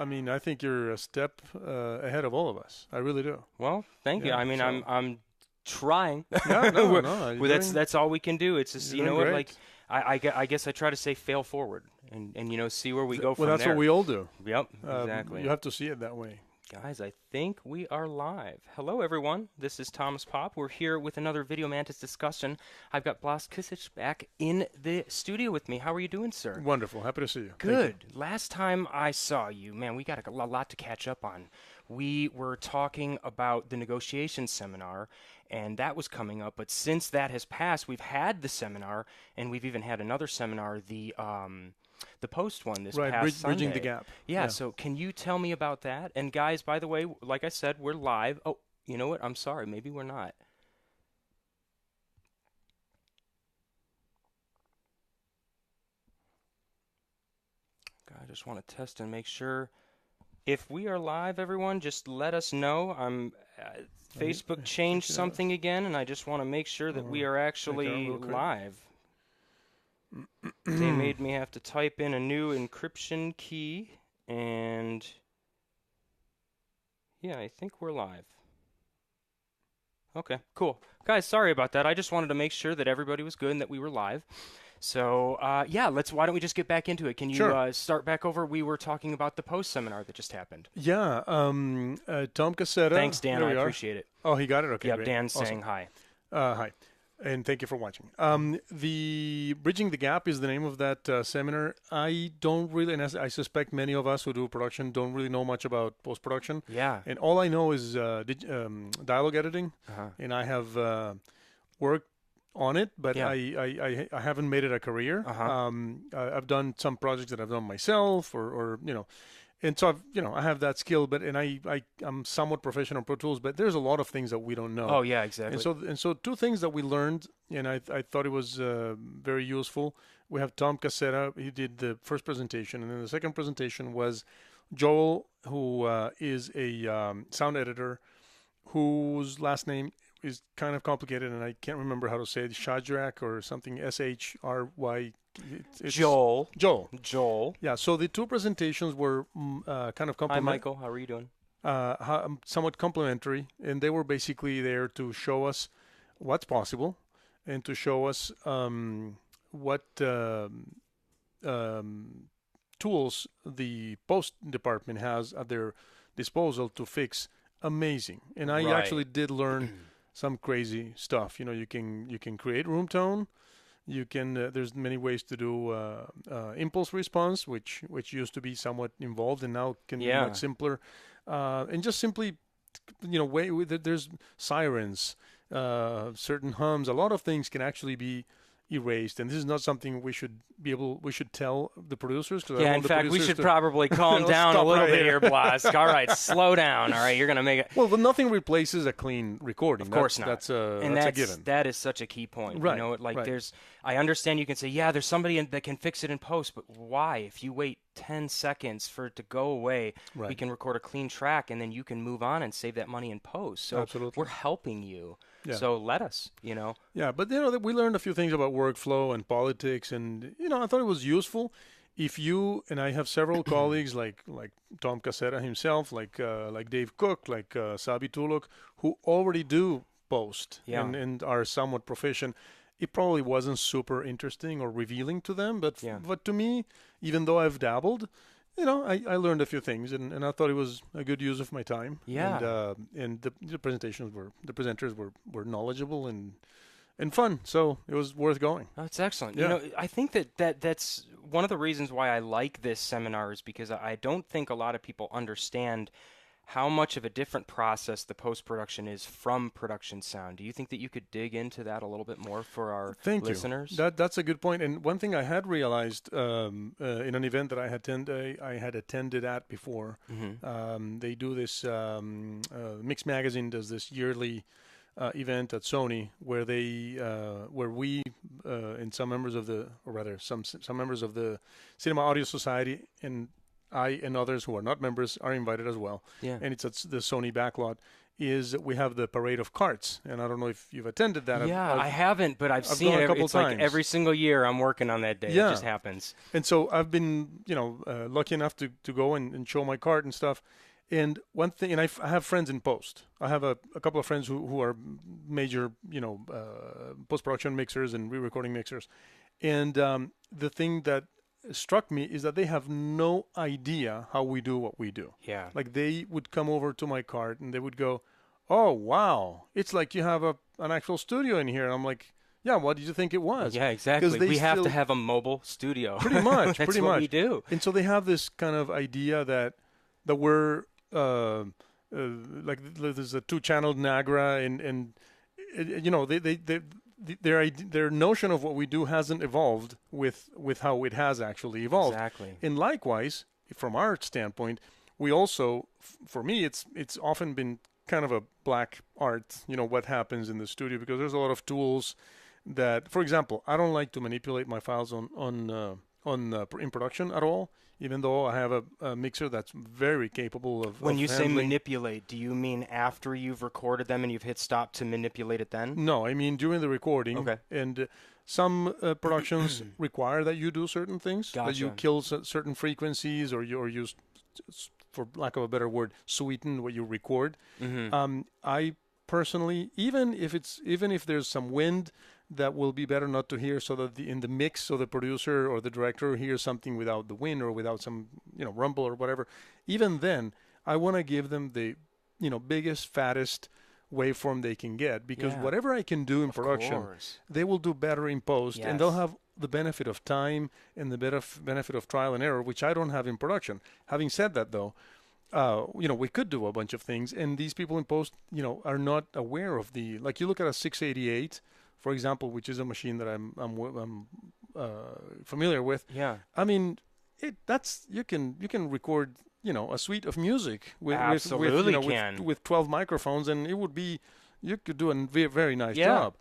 I mean, I think you're a step ahead of all of us. I really do. Well, thank you. Yeah, I mean, so I'm trying. yeah, no, no, you're Well, doing that's all we can do. It's just, you're doing what, like, great. I guess I try to say fail forward and see where we go Well, from that's what there. we all do. Yep, exactly. You have to see it that way. Guys, I think we are live. Hello, everyone. This is Thomas Popp. We're here with another Video Mantis discussion. I've got Blas Kisic back in the studio with me. How are you doing, sir? Wonderful. Happy to see you. Good. Last time I saw you, man, we got a lot to catch up on. We were talking about the negotiation seminar, and that was coming up. But since that has passed, we've had the seminar, and we've even had another seminar, the Post one this past Sunday. Bridging the gap. Yeah, so can you tell me about that? And guys, by the way, like I said, we're live. Oh, you know what? I'm sorry. Maybe we're not. I just want to test and make sure. If we are live, everyone, just let us know. Facebook changed something again, and I just want to make sure that we are actually live. They made me have to type in a new encryption key, and yeah, I think we're live. Okay, cool. Guys, sorry about that. I just wanted to make sure that everybody was good and that we were live. So, yeah, why don't we just get back into it? Can you start back over? We were talking about the Post seminar that just happened. Yeah, Tom Cassetta. Thanks, Dan. I appreciate it. Oh, he got it? Okay, yeah, great. Dan's awesome. saying hi. Hi, and thank you for watching. The Bridging the Gap is the name of that seminar. I don't really, and I suspect many of us who do production don't really know much about post-production. Yeah. And all I know is dialogue editing, and I have worked on it, but Yeah. I haven't made it a career. I've done some projects that I've done myself, or and so I have that skill, but I'm somewhat proficient on Pro Tools, but there's a lot of things that we don't know. Oh yeah, exactly. And so two things that we learned, and I thought it was very useful. We have Tom Cassetta. He did the first presentation, and then the second presentation was Joel, who is a sound editor, whose last name is kind of complicated, and I can't remember how to say it. Shadrak or something. Shry. Joel. Joel. Yeah. So the two presentations were kind of complementary. Hi, Michael. How are you doing? Somewhat complementary, and they were basically there to show us what's possible and to show us what tools the post department has at their disposal to fix amazing. And I actually did learn some crazy stuff. You can create room tone. You can there's many ways to do impulse response, which used to be somewhat involved and now can be much simpler. And just simply, there's sirens, certain hums. A lot of things can actually be erased, and this is not something we should tell the producers. Yeah, in fact, we should probably calm down a little bit here, Blas. All right, slow down. All right, you're going to make it. Well, nothing replaces a clean recording. Of course not. That's a given. That is such a key point. Right. I understand you can say, yeah, there's somebody that can fix it in post, but why? If you wait 10 seconds for it to go away, we can record a clean track, and then you can move on and save that money in post. So we're helping you. Yeah. So let us, Yeah, but we learned a few things about workflow and politics, and I thought it was useful. If you and I have several colleagues like Tom Cassetta himself, like Dave Cook, like Sabi Tuluk, who already do post and are somewhat proficient. It probably wasn't super interesting or revealing to them, but to me, even though I've dabbled, I learned a few things, and I thought it was a good use of my time. Yeah. And the presenters were knowledgeable and fun, so it was worth going. That's excellent. Yeah. I think that's one of the reasons why I like this seminar is because I don't think a lot of people understand how much of a different process the post-production is from production sound. Do you think that you could dig into that a little bit more for our listeners? That's a good point. And one thing I had realized in an event that I had attended at before, they do this, Mix Magazine does this yearly event at Sony where we and some members of the Cinema Audio Society and I and others who are not members are invited as well. Yeah. And it's at the Sony backlot. Is we have the parade of carts, and I don't know if you've attended that. Yeah, I haven't, but I've seen gone it. a couple It's times. like every single year I'm working on that day. Yeah. It just happens. And so I've been, lucky enough to go and show my cart and stuff. And one thing, and I have friends in post. I have a couple of friends who are major, post-production mixers and re-recording mixers. And the thing that struck me is that they have no idea how we do what we do. Yeah. Like they would come over to my cart and they would go, "Oh, wow, it's like you have an actual studio in here." And I'm like, "Yeah, what did you think it was?" Yeah, exactly. We have to have a mobile studio. Pretty much. That's pretty what much. we do. And so they have this kind of idea that we're like there's a 2-channel Nagra, and their notion of what we do hasn't evolved with how it has actually evolved. Exactly. And likewise, from our standpoint, we also, for me, it's often been kind of a black art, what happens in the studio, because there's a lot of tools that, for example, I don't like to manipulate my files in production at all, even though I have a mixer that's very capable of When you say handling. manipulate, do you mean after you've recorded them and you've hit stop to manipulate it then? No, I mean during the recording. Okay. And some productions require that you do certain things, that you Gotcha. kill certain frequencies, or use, for lack of a better word, sweeten what you record. Mm-hmm. I personally, even if there's some wind, that will be better not to hear, so that in the mix, so the producer or the director hears something without the wind or without some rumble or whatever. Even then, I want to give them the biggest, fattest waveform they can get, because whatever I can do in production, they will do better in post, and they'll have the benefit of time and the benefit of trial and error, which I don't have in production. Having said that, though, we could do a bunch of things, and these people in post, are not aware of like you look at a 688, for example, which is a machine that I'm familiar with. Yeah. I mean, you can record a suite of music with Absolutely with 12 microphones, and you could do a very nice job.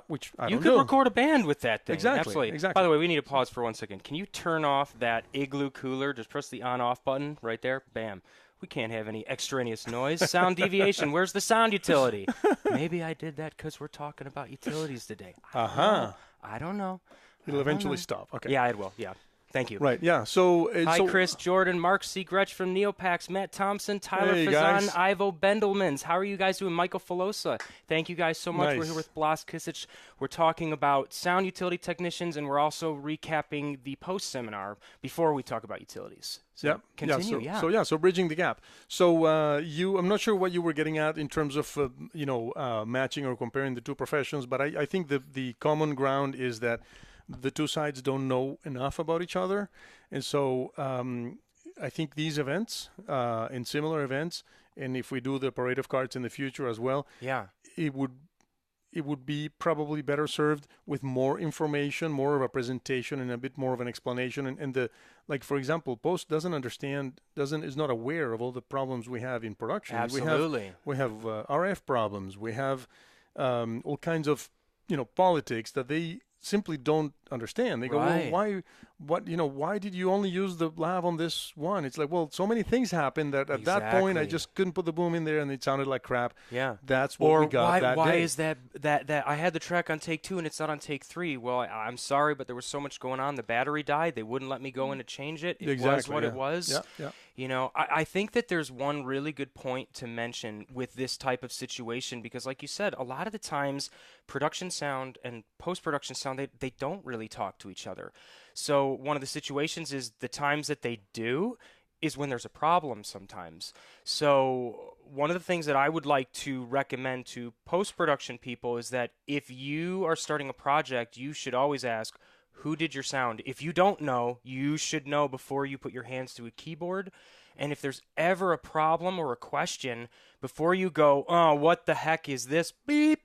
Which I don't know. You could record a band with that thing. Exactly. Absolutely. Exactly. By the way, we need to pause for 1 second. Can you turn off that Igloo cooler? Just press the on-off button right there. Bam. We can't have any extraneous noise. Sound deviation. Where's the sound utility? Maybe I did that because we're talking about utilities today. I don't know. It'll eventually stop. Okay. Yeah, it will. Yeah. Thank you. Right, yeah. So Hi, Chris, Jordan, Mark C. Gretsch from Neopax, Matt Thompson, Tyler Hey, Fazan, guys. Ivo Bendelmans. How are you guys doing? Michael Filosa. Thank you guys so much. Nice. We're here with Blas Kisic. We're talking about sound utility technicians, and we're also recapping the post seminar before we talk about utilities. So continue. So bridging the gap. So I'm not sure what you were getting at in terms of matching or comparing the two professions, but I think the common ground is that the two sides don't know enough about each other. And so I think these events and similar events, and if we do the parade of cards in the future as well, it would be probably better served with more information, more of a presentation, and a bit more of an explanation. And for example, post is not aware of all the problems we have in production. Absolutely. We have RF problems. We have all kinds of politics that they simply don't understand. They go, well, why did you only use the lav on this one? It's like, well, so many things happened that at that point I just couldn't put the boom in there and it sounded like crap. Yeah. That's what we got that day. Why is that I had the track on take 2 and it's not on take 3? Well, I'm sorry, but there was so much going on. The battery died. They wouldn't let me go in to change it. It was what it was. Yeah. I think that there's one really good point to mention with this type of situation, because like you said, a lot of the times production sound and post-production sound, they don't really talk to each other. So one of the situations is the times that they do is when there's a problem sometimes. So one of the things that I would like to recommend to post-production people is that if you are starting a project, you should always ask, who did your sound? If you don't know, you should know before you put your hands to a keyboard. And if there's ever a problem or a question, before you go, oh, what the heck is this? Beep.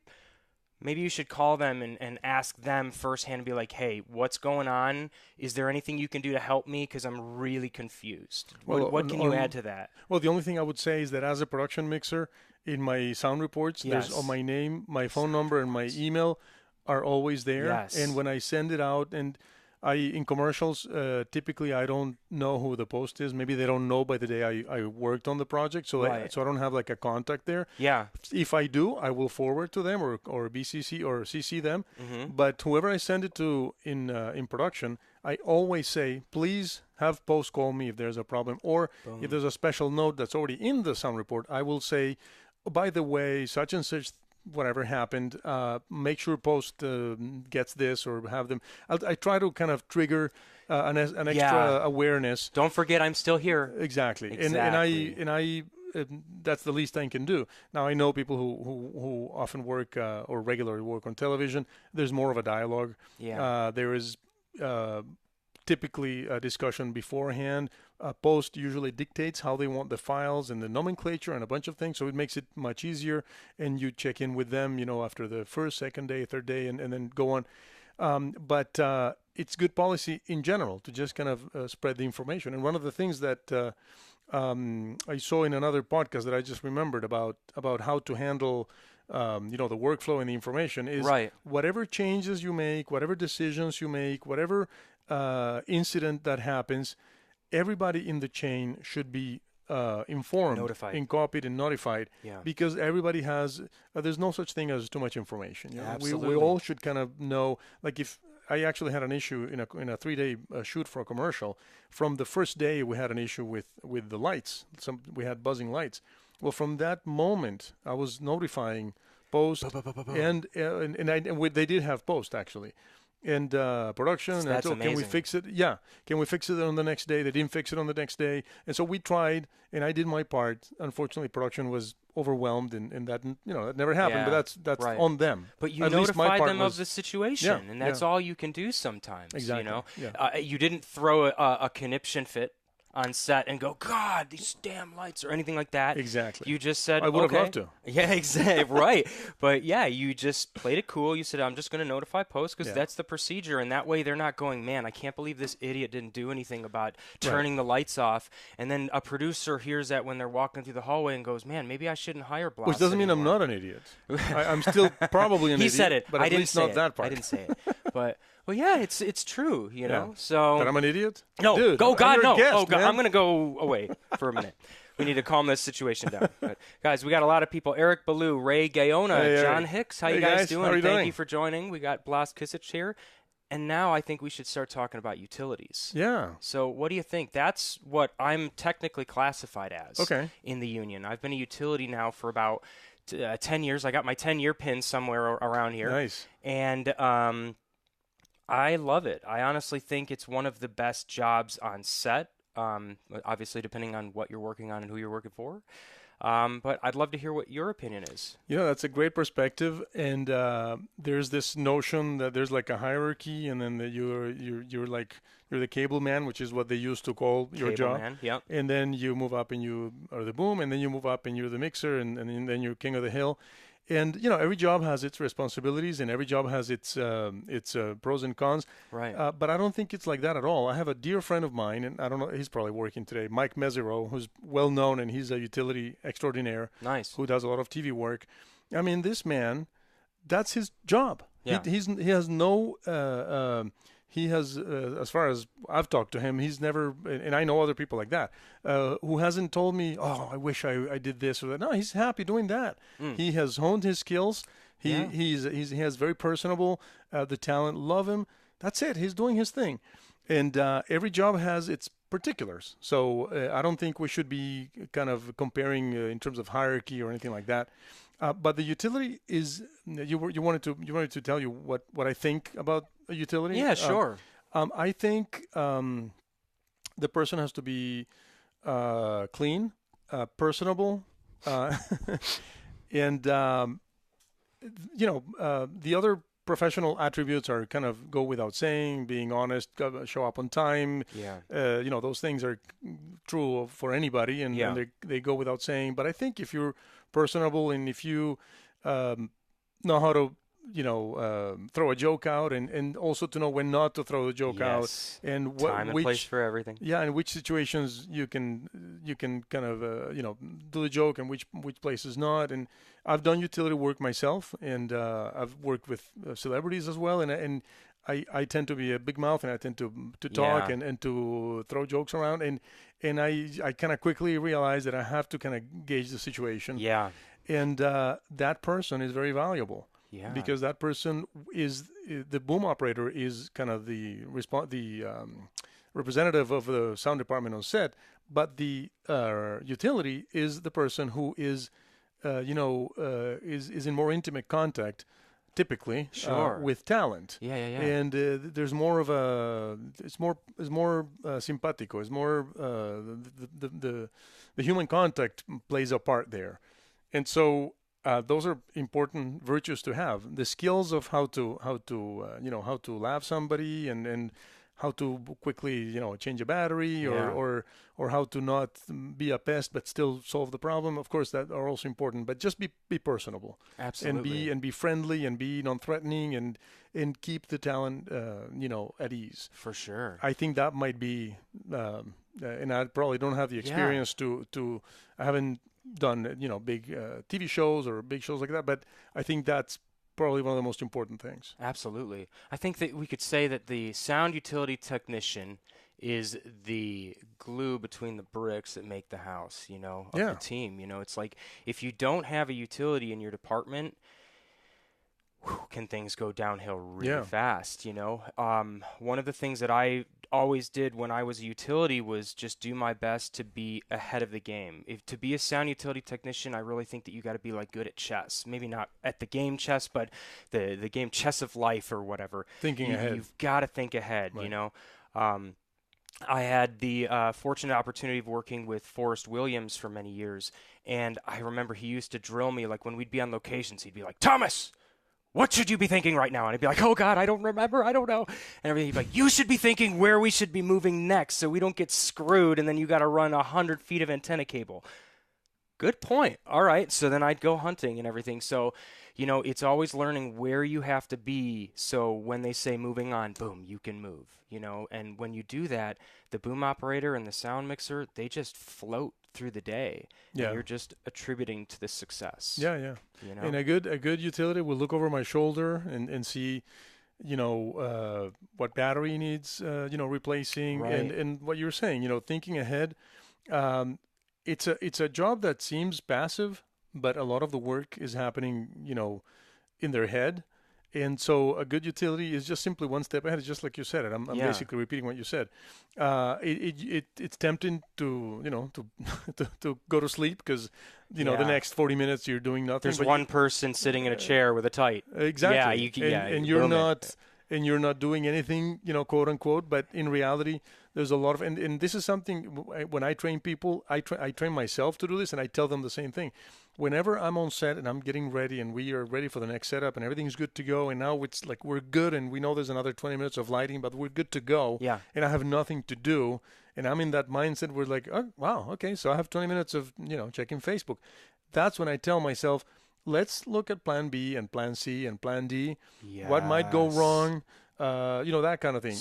Maybe you should call them and ask them firsthand and be like, hey, what's going on? Is there anything you can do to help me? Because I'm really confused. What can you add to that? Well, the only thing I would say is that as a production mixer, in my sound reports, there's my name, my phone number, and my email are always there. Yes. And when I send it out, and In commercials, typically I don't know who the post is. Maybe they don't know by the day I worked on the project, so so I don't have like a contact there. Yeah. If I do, I will forward to them or BCC or CC them. Mm-hmm. But whoever I send it to in production, I always say, please have post call me if there's a problem, or if there's a special note that's already in the sound report, I will say, by the way, such and such, whatever happened, make sure post gets this, or have them. I try to kind of trigger an extra awareness. Don't forget, I'm still here. Exactly. And I that's the least I can do. Now I know people who often work or regularly work on television. There's more of a dialogue. Yeah. There is typically a discussion beforehand. Post usually dictates how they want the files and the nomenclature and a bunch of things, so it makes it much easier. And you check in with them, after the first, second day, third day, and then go on. But it's good policy in general to just kind of spread the information. And one of the things that I saw in another podcast that I just remembered about how to handle the workflow and the information is whatever changes you make, whatever decisions you make, whatever incident that happens, everybody in the chain should be informed, notified, and copied and notified, because everybody has. There's no such thing as too much information. Absolutely. We all should kind of know. Like if I actually had an issue in a 3-day shoot for a commercial, from the first day we had an issue with the lights. We had buzzing lights. Well, from that moment, I was notifying post, and they did have post actually, and production. That's and amazing. Can we fix it? Yeah, can we fix it on the next day? They didn't fix it on the next day, and so we tried, and I did my part. Unfortunately, production was overwhelmed, and that that never happened. But that's on them. But you At least my notified part them of the situation, and that's all you can do sometimes. Exactly. You didn't throw a conniption fit on set and go, God, these damn lights, or anything like that. Exactly. You just said, I would have loved to. Yeah, exactly. Right. But yeah, you just played it cool. You said, I'm just going to notify post because that's the procedure. And that way they're not going, man, I can't believe this idiot didn't do anything about turning the lights off. And then a producer hears that when they're walking through the hallway and goes, man, maybe I shouldn't hire Blas. Which doesn't mean I'm not an idiot. I'm still probably an idiot. He said it. But at least not that part. I didn't say it. But well, yeah, it's true, So that I'm an idiot? No, Dude, God, no. Guest, oh, God, man. I'm gonna go away for a minute. We need to calm this situation down. But guys, we got a lot of people: Eric Ballou, Ray Gaona, John Hicks. How you guys doing? How are you Thank doing? you for joining. We got Blas Kisic here, and now I think we should start talking about utilities. Yeah. So, what do you think? That's what I'm technically classified as. Okay. In the union, I've been a utility now for about 10 years. I got my 10-year pin somewhere around here. Nice. And I love it. I honestly think it's one of the best jobs on set, obviously depending on what you're working on and who you're working for. But I'd love to hear what your opinion is. That's a great perspective. And there's this notion that there's like a hierarchy, and then that you're the cable man, which is what they used to call your job. Man, yep. And then you move up and you are the boom, and then you move up and you're the mixer, and then you're king of the hill. And every job has its responsibilities, and every job has its pros and cons. Right. But I don't think it's like that at all. I have a dear friend of mine, and I don't know, he's probably working today, Mike Mesereau, who's well known, and he's a utility extraordinaire. Nice. Who does a lot of TV work. I mean, this man, that's his job. Yeah. He has no. He has, as far as I've talked to him, he's never, and I know other people like that, who hasn't told me, oh, I wish I did this or that. No, he's happy doing that. He has honed his skills. He has very personable, the talent, love him. That's it. He's doing his thing. And every job has its particulars. So I don't think we should be kind of comparing in terms of hierarchy or anything like that. But the utility is, you wanted to tell you what I think about a utility? Yeah, sure. I think the person has to be clean, personable, and the other professional attributes are kind of go without saying, being honest, show up on time. Yeah. Those things are true for anybody, and they go without saying. But I think if you're personable and if you know how to throw a joke out, and also to know when not to throw the joke out, and time and place for everything. Yeah, and which situations you can kind of do the joke, and which places not. And I've done utility work myself, and I've worked with celebrities as well, and I tend to be a big mouth, and I tend to talk and to throw jokes around, and I kind of quickly realize that I have to kind of gauge the situation. Yeah. And that person is very valuable. Yeah. Because that person is the boom operator is kind of the representative of the sound department on set, but the utility is the person who is is in more intimate contact typically with talent. Yeah. And there's more of a it's more simpatico. It's more the human contact plays a part there, and so. Those are important virtues to have. The skills of how to laugh somebody and how to quickly change a battery or how to not be a pest but still solve the problem. Of course, that are also important. But just be personable. Absolutely. And be friendly and be non-threatening and keep the talent at ease. For sure. I think that might be and I probably don't have the experience to I haven't done big TV shows or big shows like that, but I think that's probably one of the most important things. Absolutely. I think that we could say that the sound utility technician is the glue between the bricks that make the house, of the team. It's like if you don't have a utility in your department, can things go downhill really fast, One of the things that I always did when I was a utility was just do my best to be ahead of the game. To be a sound utility technician, I really think that you got to be like good at chess. Maybe not at the game chess, but the game chess of life or whatever. Thinking ahead. You've got to think ahead, right. I had the fortunate opportunity of working with Forrest Williams for many years, and I remember he used to drill me, like when we'd be on locations, he'd be like, "Thomas, what should you be thinking right now?" And I'd be like, "Oh, God, I don't remember. I don't know." And everything. He'd be like, "You should be thinking where we should be moving next so we don't get screwed, and then you got to run 100 feet of antenna cable." Good point. All right. So then I'd go hunting and everything. So, it's always learning where you have to be. So when they say moving on, boom, you can move, and when you do that, the boom operator and the sound mixer, they just float through the day. Yeah. And you're just attributing to the success. Yeah. And a good utility will look over my shoulder and see, what battery needs, replacing, right. and what you're saying, thinking ahead. It's a job that seems passive, but a lot of the work is happening, in their head. And so a good utility is just simply one step ahead. It's just like you said it. I'm basically repeating what you said. It's tempting to to go to sleep because the next 40 minutes you're doing nothing. There's one person sitting in a chair with a tight. Exactly. And you're not doing anything, quote unquote. But in reality, there's a lot of and this is something when I train people, I train myself to do this, and I tell them the same thing. Whenever I'm on set and I'm getting ready and we are ready for the next setup and everything's good to go, and now it's like we're good and we know there's another 20 minutes of lighting, but we're good to go. Yeah. And I have nothing to do, and I'm in that mindset where like, oh, wow, okay, so I have 20 minutes of checking Facebook. That's when I tell myself, let's look at Plan B and Plan C and Plan D. Yes. What might go wrong? That kind of thing.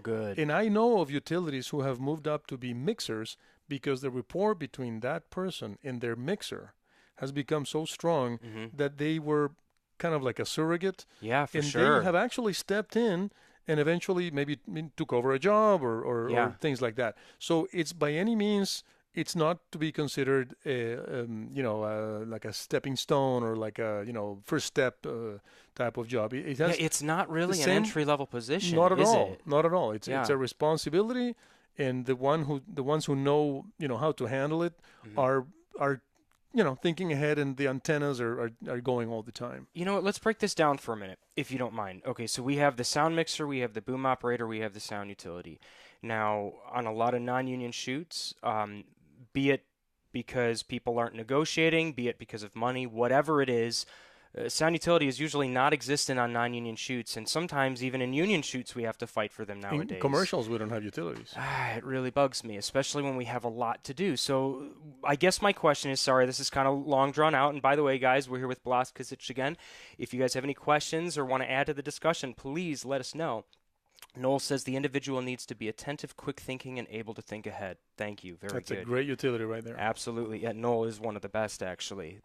Good. And I know of utilities who have moved up to be mixers because the rapport between that person and their mixer has become so strong that they were kind of like a surrogate. Yeah, for and sure. They have actually stepped in and eventually maybe took over a job or things like that. So it's by any means, it's not to be considered like a stepping stone or like a first step type of job. It's not really an entry-level position. Not at all. It? Not at all. It's a responsibility, and the ones who know how to handle it are thinking ahead, and the antennas are going all the time. You know what? Let's break this down for a minute, if you don't mind. Okay, so we have the sound mixer, we have the boom operator, we have the sound utility. Now, on a lot of non-union shoots, be it because people aren't negotiating, be it because of money, whatever it is, sound utility is usually not existent on non-union shoots, and sometimes even in union shoots we have to fight for them nowadays. In commercials, we don't have utilities. It really bugs me, especially when we have a lot to do. So I guess my question is, sorry, this is kind of long drawn out, and by the way, guys, we're here with Blas Kisic again. If you guys have any questions or want to add to the discussion, please let us know. Noel says the individual needs to be attentive, quick thinking, and able to think ahead. Thank you. Very good. That's a great utility right there. Absolutely. Yeah, Noel is one of the best, actually.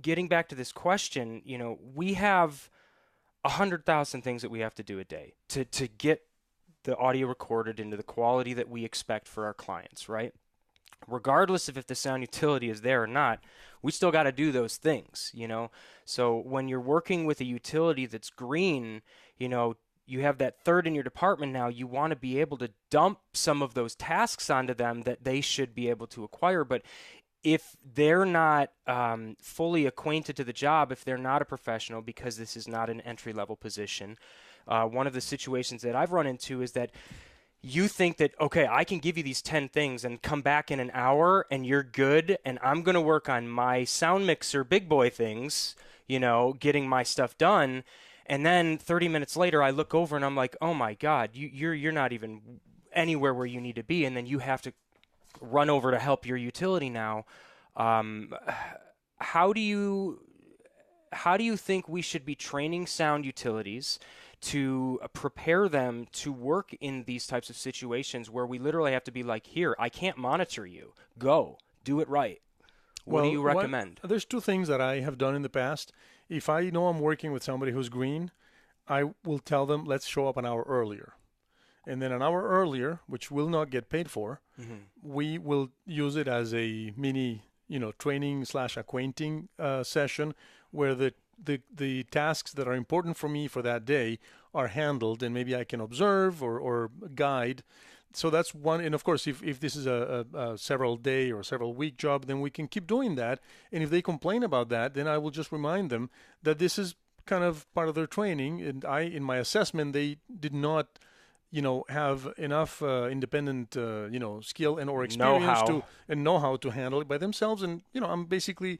Getting back to this question, we have 100,000 things that we have to do a day to get the audio recorded into the quality that we expect for our clients, right? Regardless of if the sound utility is there or not, we still got to do those things, you know? So when you're working with a utility that's green, you know, you have that third in your department now, you want to be able to dump some of those tasks onto them that they should be able to acquire. But if they're not fully acquainted to the job, if they're not a professional, because this is not an entry-level position, one of the situations that I've run into is that you think that, okay, I can give you these 10 things and come back in an hour and you're good, and I'm going to work on my sound mixer big boy things, you know, getting my stuff done. And then 30 minutes later, I look over and I'm like, oh my God, you're not even anywhere where you need to be. And then you have to run over to help your utility now. How do you think we should be training sound utilities to prepare them to work in these types of situations where we literally have to be like, here, I can't monitor you. Go. Do it right. What do you recommend? There's two things that I have done in the past. If I know I'm working with somebody who's green, I will tell them, let's show up an hour earlier. And then an hour earlier, which will not get paid for, we will use it as a mini, training / acquainting session where the tasks that are important for me for that day are handled, and maybe I can observe or guide. So that's one. And of course, if this is a several day or several week job, then we can keep doing that. And if they complain about that, then I will just remind them that this is kind of part of their training. And in my assessment, they did not, have enough independent, skill and or experience know-how to handle it by themselves. And, I'm basically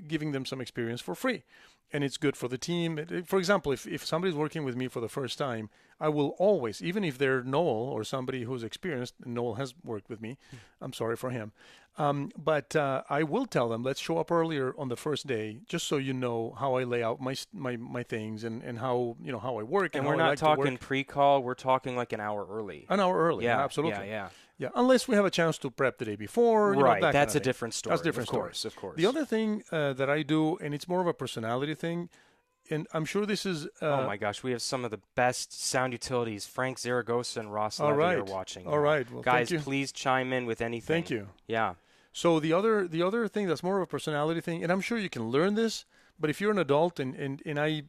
giving them some experience for free. And it's good for the team. For example, if somebody's working with me for the first time, I will always, even if they're Noel or somebody who's experienced, and Noel has worked with me, I'm sorry for him, but I will tell them, let's show up earlier on the first day, just so you know how I lay out my things and how how I work. And we're not talking pre-call, we're talking like an hour early. An hour early, yeah, absolutely. Yeah, unless we have a chance to prep the day before. Right, that's a different story. That's a different story. Of course. The other thing that I do, and it's more of a personality thing, and I'm sure this is... oh my gosh, we have some of the best sound utilities. Frank Zaragoza and Ross Levy are watching. All right. Well, guys, please chime in with anything. Thank you. Yeah. So the other thing that's more of a personality thing, and I'm sure you can learn this, but if you're an adult and I,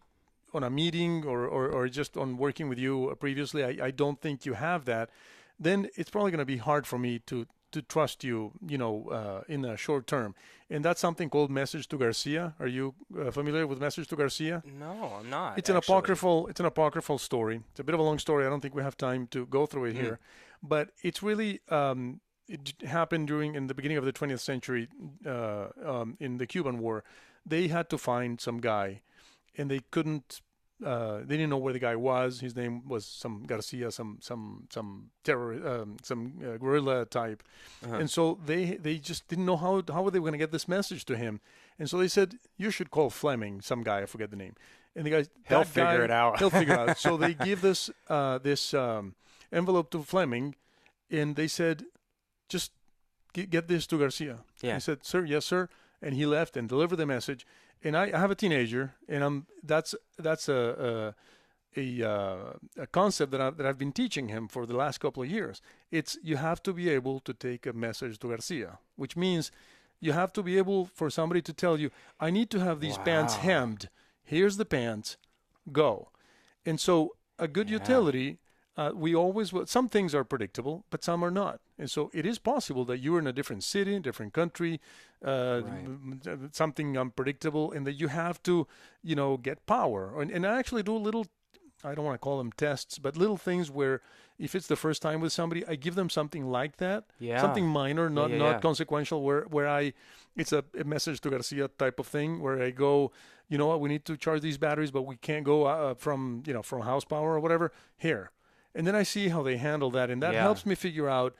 on a meeting or just on working with you previously, I don't think you have that, then it's probably going to be hard for me to trust you, in the short term. And that's something called Message to Garcia. Are you familiar with Message to Garcia? No, I'm not. It's an apocryphal story. It's a bit of a long story. I don't think we have time to go through it here, but it's really it happened in the beginning of the 20th century in the Cuban War. They had to find some guy, and they couldn't. They didn't know where the guy was. His name was some Garcia, some terror, some guerrilla type, and so they just didn't know how were they going to get this message to him. And so they said, you should call Fleming, some guy, I forget the name. And the guy, he'll figure it out. He'll figure it out. So they give this envelope to Fleming, and they said, just get this to Garcia. Yeah. He said, sir, yes, sir. And he left and delivered the message. And I have a teenager, and that's a concept that I've been teaching him for the last couple of years. It's you have to be able to take a message to Garcia, which means you have to be able for somebody to tell you, I need to have these pants hemmed. Here's the pants. Go. And so a good utility, we always will. Some things are predictable, but some are not. And so it is possible that you're in a different city, different country, something unpredictable, and that you have to, get power. And I actually do little, I don't want to call them tests, but little things where if it's the first time with somebody, I give them something like that, something minor, not consequential, where it's a message to Garcia type of thing, where I go, you know what, we need to charge these batteries, but we can't go from house power or whatever, here. And then I see how they handle that, and that helps me figure out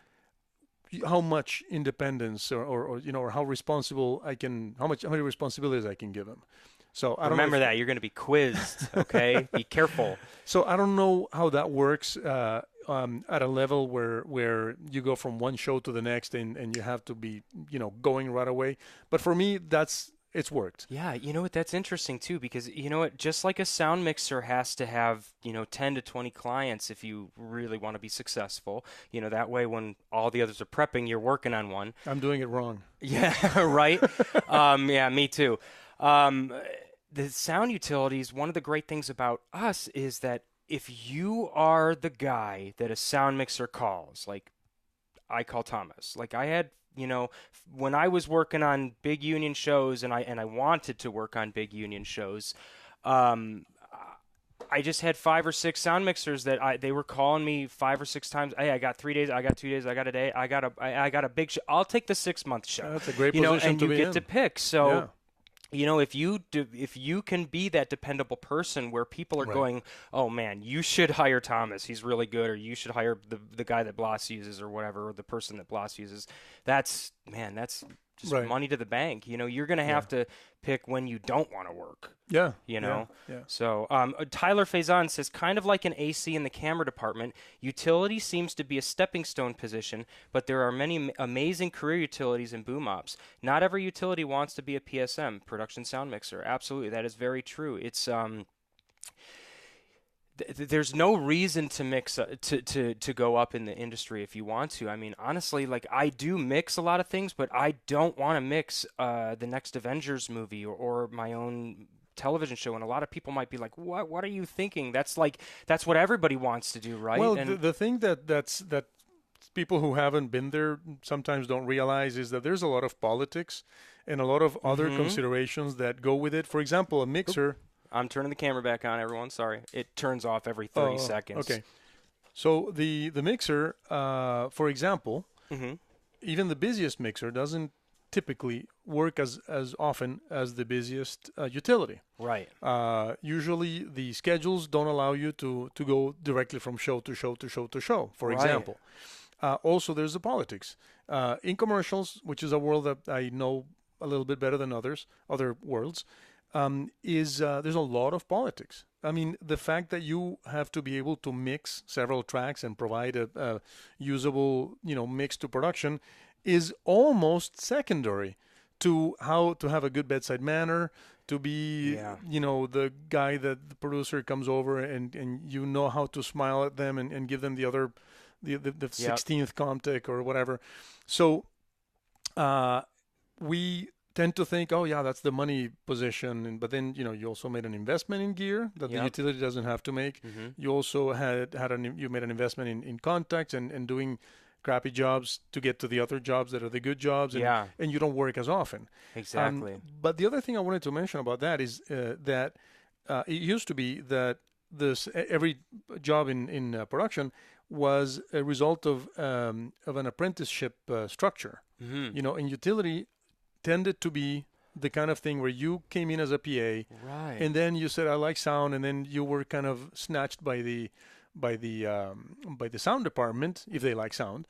how much independence or how responsible how many responsibilities I can give them. So I don't remember that you're going to be quizzed. Okay, be careful. So I don't know how that works at a level where you go from one show to the next and you have to be going right away. But for me, that's it's worked. Yeah, you know what? That's interesting too, because you know what? Just like a sound mixer has to have, 10 to 20 clients if you really want to be successful. That way when all the others are prepping, you're working on one. I'm doing it wrong. Yeah, right. Yeah, me too. The sound utilities, one of the great things about us is that if you are the guy that a sound mixer calls, like I call Thomas, like I had, when I was working on big union shows and I wanted to work on big union shows, I just had 5 or 6 sound mixers that they were calling me 5 or 6 times. Hey, I got 3 days, I got 2 days, I got a day, I got a big show. I'll take the 6-month show. That's a great position to be in. And you get to pick. So. Yeah. If you can be that dependable person where people are going, oh man, you should hire Thomas, he's really good, or you should hire the guy that Blas uses or whatever, or the person that Blas uses. That's just money to the bank. You're going to have to pick when you don't want to work. Yeah. Yeah. So Tyler Faison says, kind of like an AC in the camera department, utility seems to be a stepping stone position, but there are many amazing career utilities in boom ops. Not every utility wants to be a PSM, production sound mixer. Absolutely, that is very true. It's there's no reason to mix to go up in the industry if you want to. I mean, honestly, like I do mix a lot of things, but I don't want to mix the next Avengers movie or my own television show. And a lot of people might be like, "What are you thinking?" That's what everybody wants to do, right? Well, the thing that people who haven't been there sometimes don't realize is that there's a lot of politics and a lot of other considerations that go with it. For example, a mixer. I'm turning the camera back on, everyone. Sorry. It turns off every 30 seconds. Okay. So the mixer, for example, even the busiest mixer doesn't typically work as often as the busiest utility. Right. Usually the schedules don't allow you to go directly from show to show to show to show, for example. Also, there's the politics. In commercials, which is a world that I know a little bit better than other worlds, there's a lot of politics. I mean, the fact that you have to be able to mix several tracks and provide a usable, mix to production is almost secondary to how to have a good bedside manner, to be, the guy that the producer comes over and how to smile at them and give them the 16th Comtech or whatever. So we tend to think, oh yeah, that's the money position, but then you also made an investment in gear that the utility doesn't have to make. You also you made an investment in contacts and doing crappy jobs to get to the other jobs that are the good jobs, and you don't work as often. Exactly. But the other thing I wanted to mention about that is that it used to be that every job in production was a result of an apprenticeship structure. In utility tended to be the kind of thing where you came in as a PA, right, and then you said, I like sound, and then you were kind of snatched by the sound department if they like sound,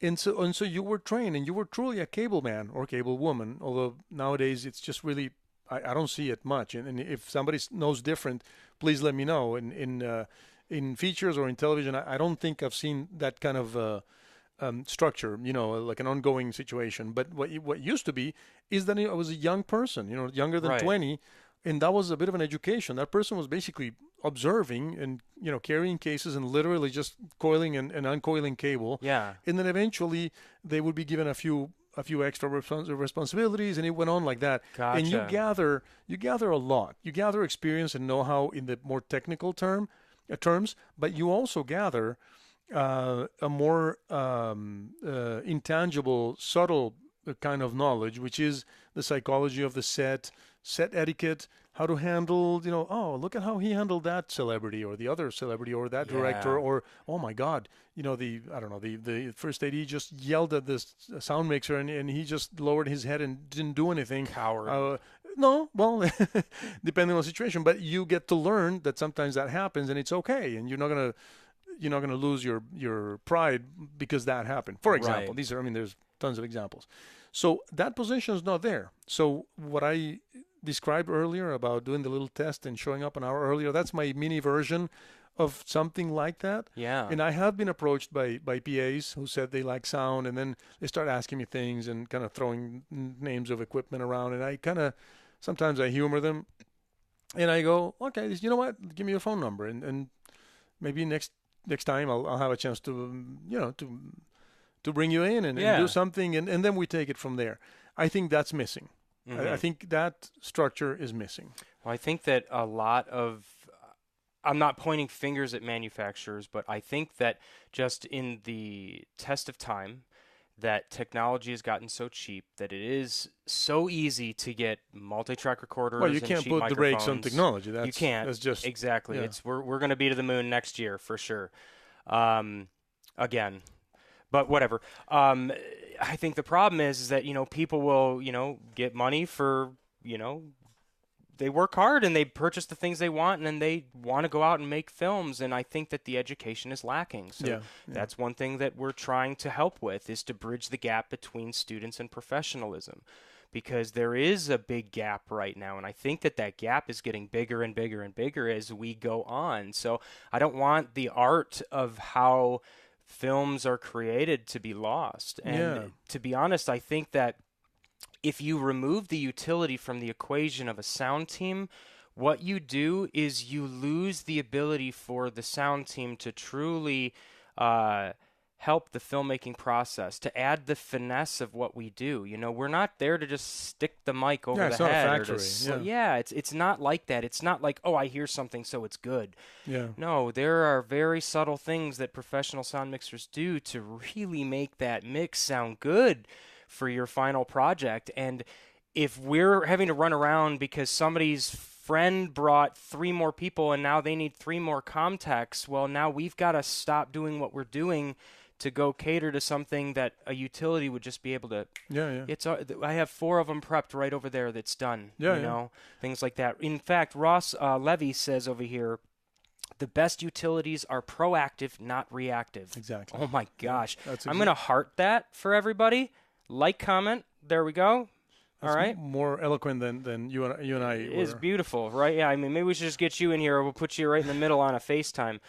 and so you were trained, and you were truly a cable man or cable woman. Although nowadays it's just really I don't see it much, and if somebody knows different, please let me know. In features or in television, I don't think I've seen that kind of structure, like an ongoing situation. But what used to be is that I was a young person, younger than 20, and that was a bit of an education. That person was basically observing and, carrying cases and literally just coiling and uncoiling cable. Yeah. And then eventually they would be given a few extra responsibilities, and it went on like that. Gotcha. And you gather a lot. You gather experience and know-how in the more technical terms, but you also gather a more intangible, subtle kind of knowledge, which is the psychology of the set etiquette, how to handle, look at how he handled that celebrity or the other celebrity or that director, or, oh my God, the first AD just yelled at this sound mixer and he just lowered his head and didn't do anything. Coward. No, well, depending on the situation, but you get to learn that sometimes that happens and it's okay, and you're not gonna lose your pride because that happened. For example, there's tons of examples. So that position is not there. So what I described earlier about doing the little test and showing up an hour earlier, that's my mini version of something like that. Yeah. And I have been approached by PAs who said they like sound, and then they start asking me things and kind of throwing names of equipment around, and I kind of sometimes I humor them, and I go, okay, you know what? Give me your phone number, and maybe next time I'll have a chance to to bring you in and do something, and then we take it from there. I think that's missing. I think that structure is missing. Well, I think that a lot of, I'm not pointing fingers at manufacturers, but I think that just in the test of time, that technology has gotten so cheap that it is so easy to get multi-track recorders. Well, you can't put the brakes on technology. You can't. That's just exactly. Yeah. We're going to be to the moon next year for sure. Again, but whatever. I think the problem is that people will get money for they work hard and they purchase the things they want, and then they want to go out and make films. And I think that the education is lacking. So that's one thing that we're trying to help with, is to bridge the gap between students and professionalism, because there is a big gap right now. And I think that that gap is getting bigger and bigger and bigger as we go on. So I don't want the art of how films are created to be lost. And to be honest, I think that if you remove the utility from the equation of a sound team, what you do is you lose the ability for the sound team to truly help the filmmaking process, to add the finesse of what we do. We're not there to just stick the mic over the head. It's not a factory. It's not like that. It's not like, oh, I hear something, so it's good. Yeah. No, there are very subtle things that professional sound mixers do to really make that mix sound good for your final project. And if we're having to run around because somebody's friend brought 3 more people and now they need 3 more contacts, well, now we've got to stop doing what we're doing to go cater to something that a utility would just be able to. I have 4 of them prepped right over there that's done. Things like that. In fact, Ross Levy says over here, the best utilities are proactive, not reactive. Exactly. Oh my gosh. I'm going to heart that for everybody. Like, comment. There we go. That's all right. More eloquent than you and I. It is beautiful, right? Yeah. I mean, maybe we should just get you in here, or we'll put you right in the middle on a FaceTime.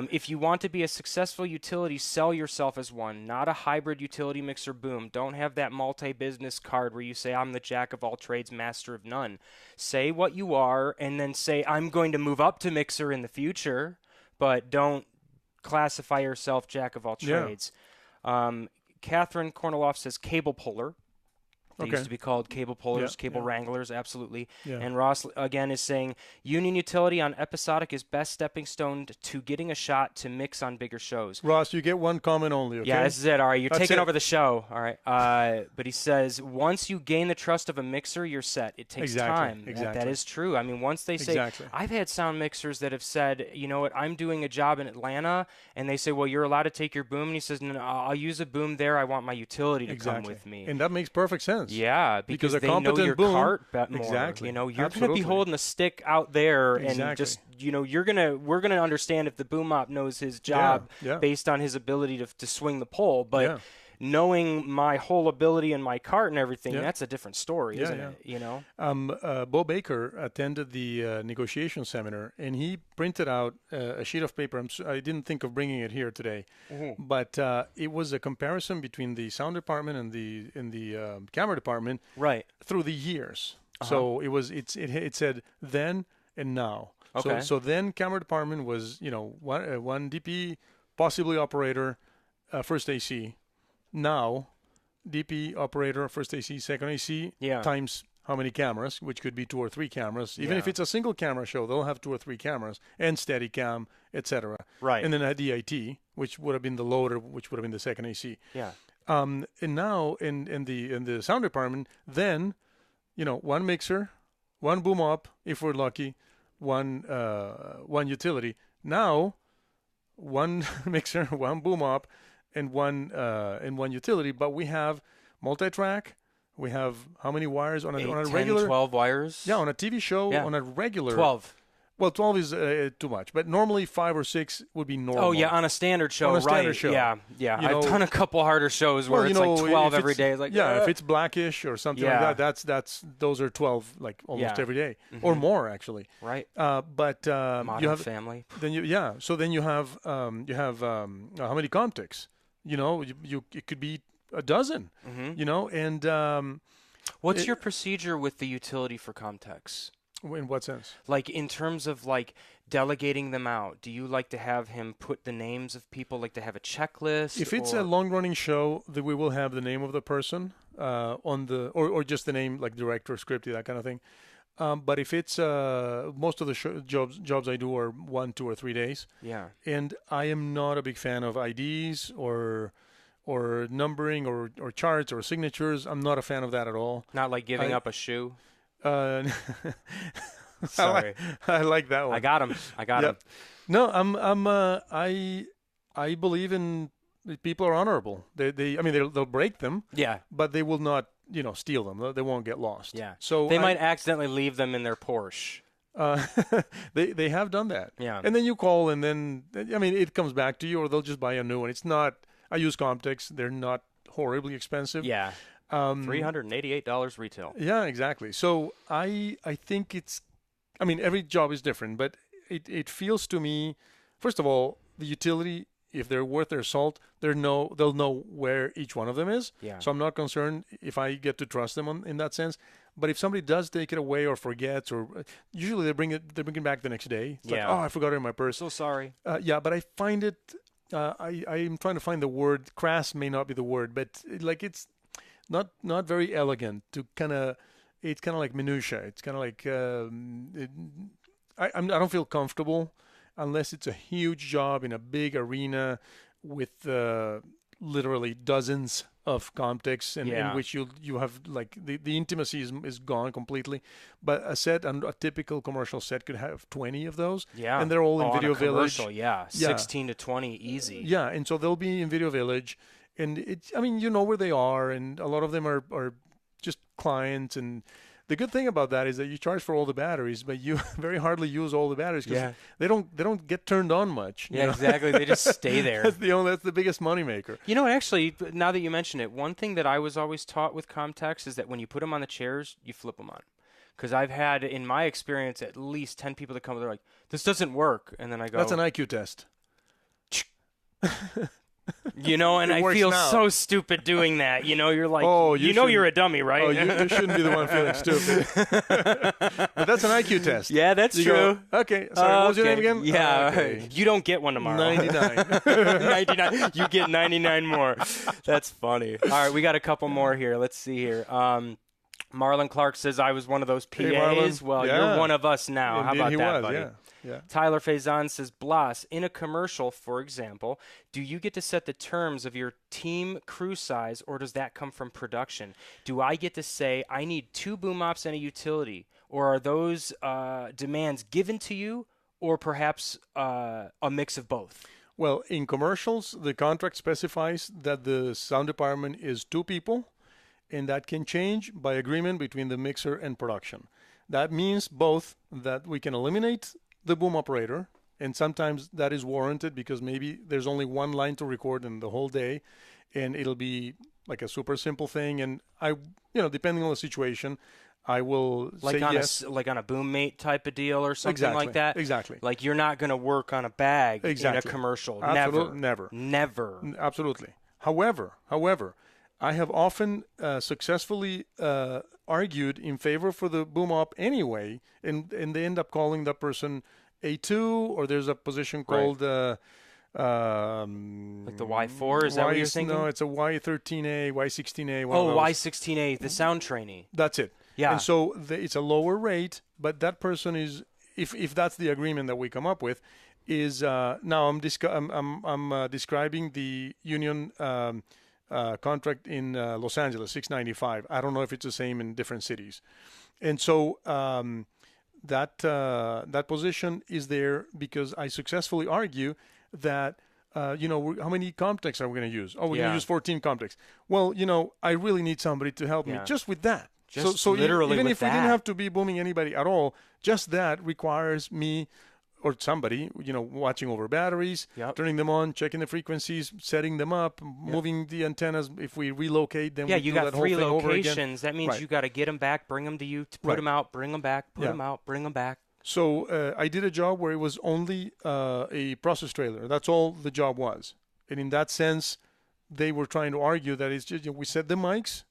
If you want to be a successful utility, sell yourself as one, not a hybrid utility mixer boom. Don't have that multi-business card where you say, I'm the jack of all trades, master of none. Say what you are, and then say, I'm going to move up to mixer in the future, but don't classify yourself jack of all trades. Catherine Korniloff says cable puller. They used to be called cable pullers, cable wranglers, absolutely. Yeah. And Ross, again, is saying, union utility on episodic is best stepping stone to getting a shot to mix on bigger shows. Ross, you get one comment only, okay? Yeah, this is it. All right, you're taking over the show. All right. But he says, once you gain the trust of a mixer, you're set. It takes time. Exactly. That is true. I mean, once they say, I've had sound mixers that have said, you know what, I'm doing a job in Atlanta, and they say, well, you're allowed to take your boom. And he says, no, I'll use a boom there. I want my utility to come with me. And that makes perfect sense. Yeah, because a they know your boom, cart more. Exactly. You're going to be holding a stick out there, and just we're gonna understand if the boom op knows his job based on his ability to swing the pole. But knowing my whole ability and my cart and everything, that's a different story, isn't it? Bo Baker attended the negotiation seminar, and he printed out a sheet of paper. I didn't think of bringing it here today, but it was a comparison between the sound department and the camera department through the years. So it said then and now. Okay. So then camera department was one DP, possibly operator, first AC. Now, DP operator, first AC, second AC, times how many cameras, which could be 2 or 3 cameras. Even if it's a single camera show, they'll have 2 or 3 cameras, and Steadicam, etc. Right. And then a DIT, which would have been the loader, which would have been the second AC. Yeah. And now in the sound department, then, one mixer, one boom up, if we're lucky, one utility. Now, one mixer, one boom up, and one utility, but we have multi-track. We have how many wires on a 10, regular? 12 wires. Yeah, on a TV show, on a regular. 12. Well, 12 is too much, but normally 5 or 6 would be normal. Oh yeah, on a standard show, Yeah. I've done a couple harder shows where it's like 12 every day. It's like if it's Blackish or something like that, those are 12 like almost every day or more actually. Right. But Modern you have Family. Then so then you have how many Comtics? It could be a dozen. And What's your procedure with the utility for Comtex? In what sense? Like in terms of like delegating them out, do you like to have him put the names of people, like to have a checklist? If it's a long-running show, that we will have the name of the person on the, or just the name, like director, scripty, that kind of thing. But if it's most of the jobs I do are 1, 2, or 3 days. Yeah. And I am not a big fan of IDs or numbering or charts or signatures. I'm not a fan of that at all. Not like giving up a shoe. Sorry, I like that one. I got him. No, I believe in people are honorable. I mean they'll break them. Yeah. But they will not, steal them. They won't get lost. Yeah. So they might accidentally leave them in their Porsche. They have done that. Yeah. And then you call, and then it comes back to you, or they'll just buy a new one. It's not. I use Comtex. They're not horribly expensive. Yeah. $388 retail. Yeah, exactly. So I think it's. Every job is different, but it feels to me, first of all, the utility, if they're worth their salt, they'll know where each one of them is. Yeah. So I'm not concerned if I get to trust them in that sense. But if somebody does take it away or forgets, or usually they bring it back the next day. It's like, I forgot it in my purse. So sorry. Yeah, but I find it. I'm trying to find the word. Crass may not be the word, but it's not very elegant to kind of. It's kind of like minutia. It's kind of like I don't feel comfortable unless it's a huge job in a big arena with literally dozens of Comtex, and in which you have like the intimacy is gone completely. But a typical commercial set could have 20 of those. Yeah, and they're all in Video Village. Yeah, 16 to 20 easy. Yeah, and so they'll be in Video Village, and where they are, and a lot of them are just clients. And the good thing about that is that you charge for all the batteries, but you very hardly use all the batteries because they don't get turned on much. Yeah, exactly. They just stay there. That's the biggest moneymaker. Actually, now that you mention it, one thing that I was always taught with Comtex is that when you put them on the chairs, you flip them on. Because I've had, in my experience, at least 10 people that come, they're like, this doesn't work. And then I go, that's an IQ test. And I feel so stupid doing that. You're like, you're a dummy, right? Oh, you shouldn't be the one feeling stupid. But that's an IQ test. Yeah, that's true. Go, okay, sorry, what was your name again? Yeah, okay. You don't get one tomorrow. 99. 99. You get 99 more. That's funny. All right, we got a couple more here. Let's see here. Marlon Clark says, I was one of those PAs. Hey, well, you're one of us now. Indeed. How about that, buddy? Yeah. Tyler Faison says, Blas, in a commercial, for example, do you get to set the terms of your team crew size, or does that come from production? Do I get to say, I need 2 boom ops and a utility, or are those demands given to you, or perhaps a mix of both? Well, in commercials, the contract specifies that the sound department is 2 people, and that can change by agreement between the mixer and production. That means both that we can eliminate the boom operator, and sometimes that is warranted because maybe there's only one line to record in the whole day, and it'll be like a super simple thing. And I, depending on the situation, I will say yes. Like on a boom mate type of deal or something like that? Exactly. Like you're not going to work on a bag in a commercial. Absolutely, Never. Absolutely. However, I have often successfully argued in favor for the boom op anyway, and they end up calling that person A2, or there's a position called like the Y4. Is that what you're thinking? No, it's a Y13A, Y16A. Y16A, the sound trainee. That's it. Yeah. And so it's a lower rate, but that person is, if that's the agreement that we come up with, is now I'm describing the union. Contract in Los Angeles, 695. I don't know if it's the same in different cities. And so that position is there because I successfully argue that, how many Comtex are we going to use? Oh, we're going to use 14 Comtex. Well, I really need somebody to help me just with that. So literally even with if we didn't have to be booming anybody at all, just that requires me or somebody, watching over batteries, turning them on, checking the frequencies, setting them up, moving the antennas. If we relocate, then we do that whole thing over again. You got 3 locations. That means you got to get them back, bring them to you, put them out, bring them back, put them out, bring them back. So I did a job where it was only a process trailer. That's all the job was. And in that sense, they were trying to argue that it's just we set the mics,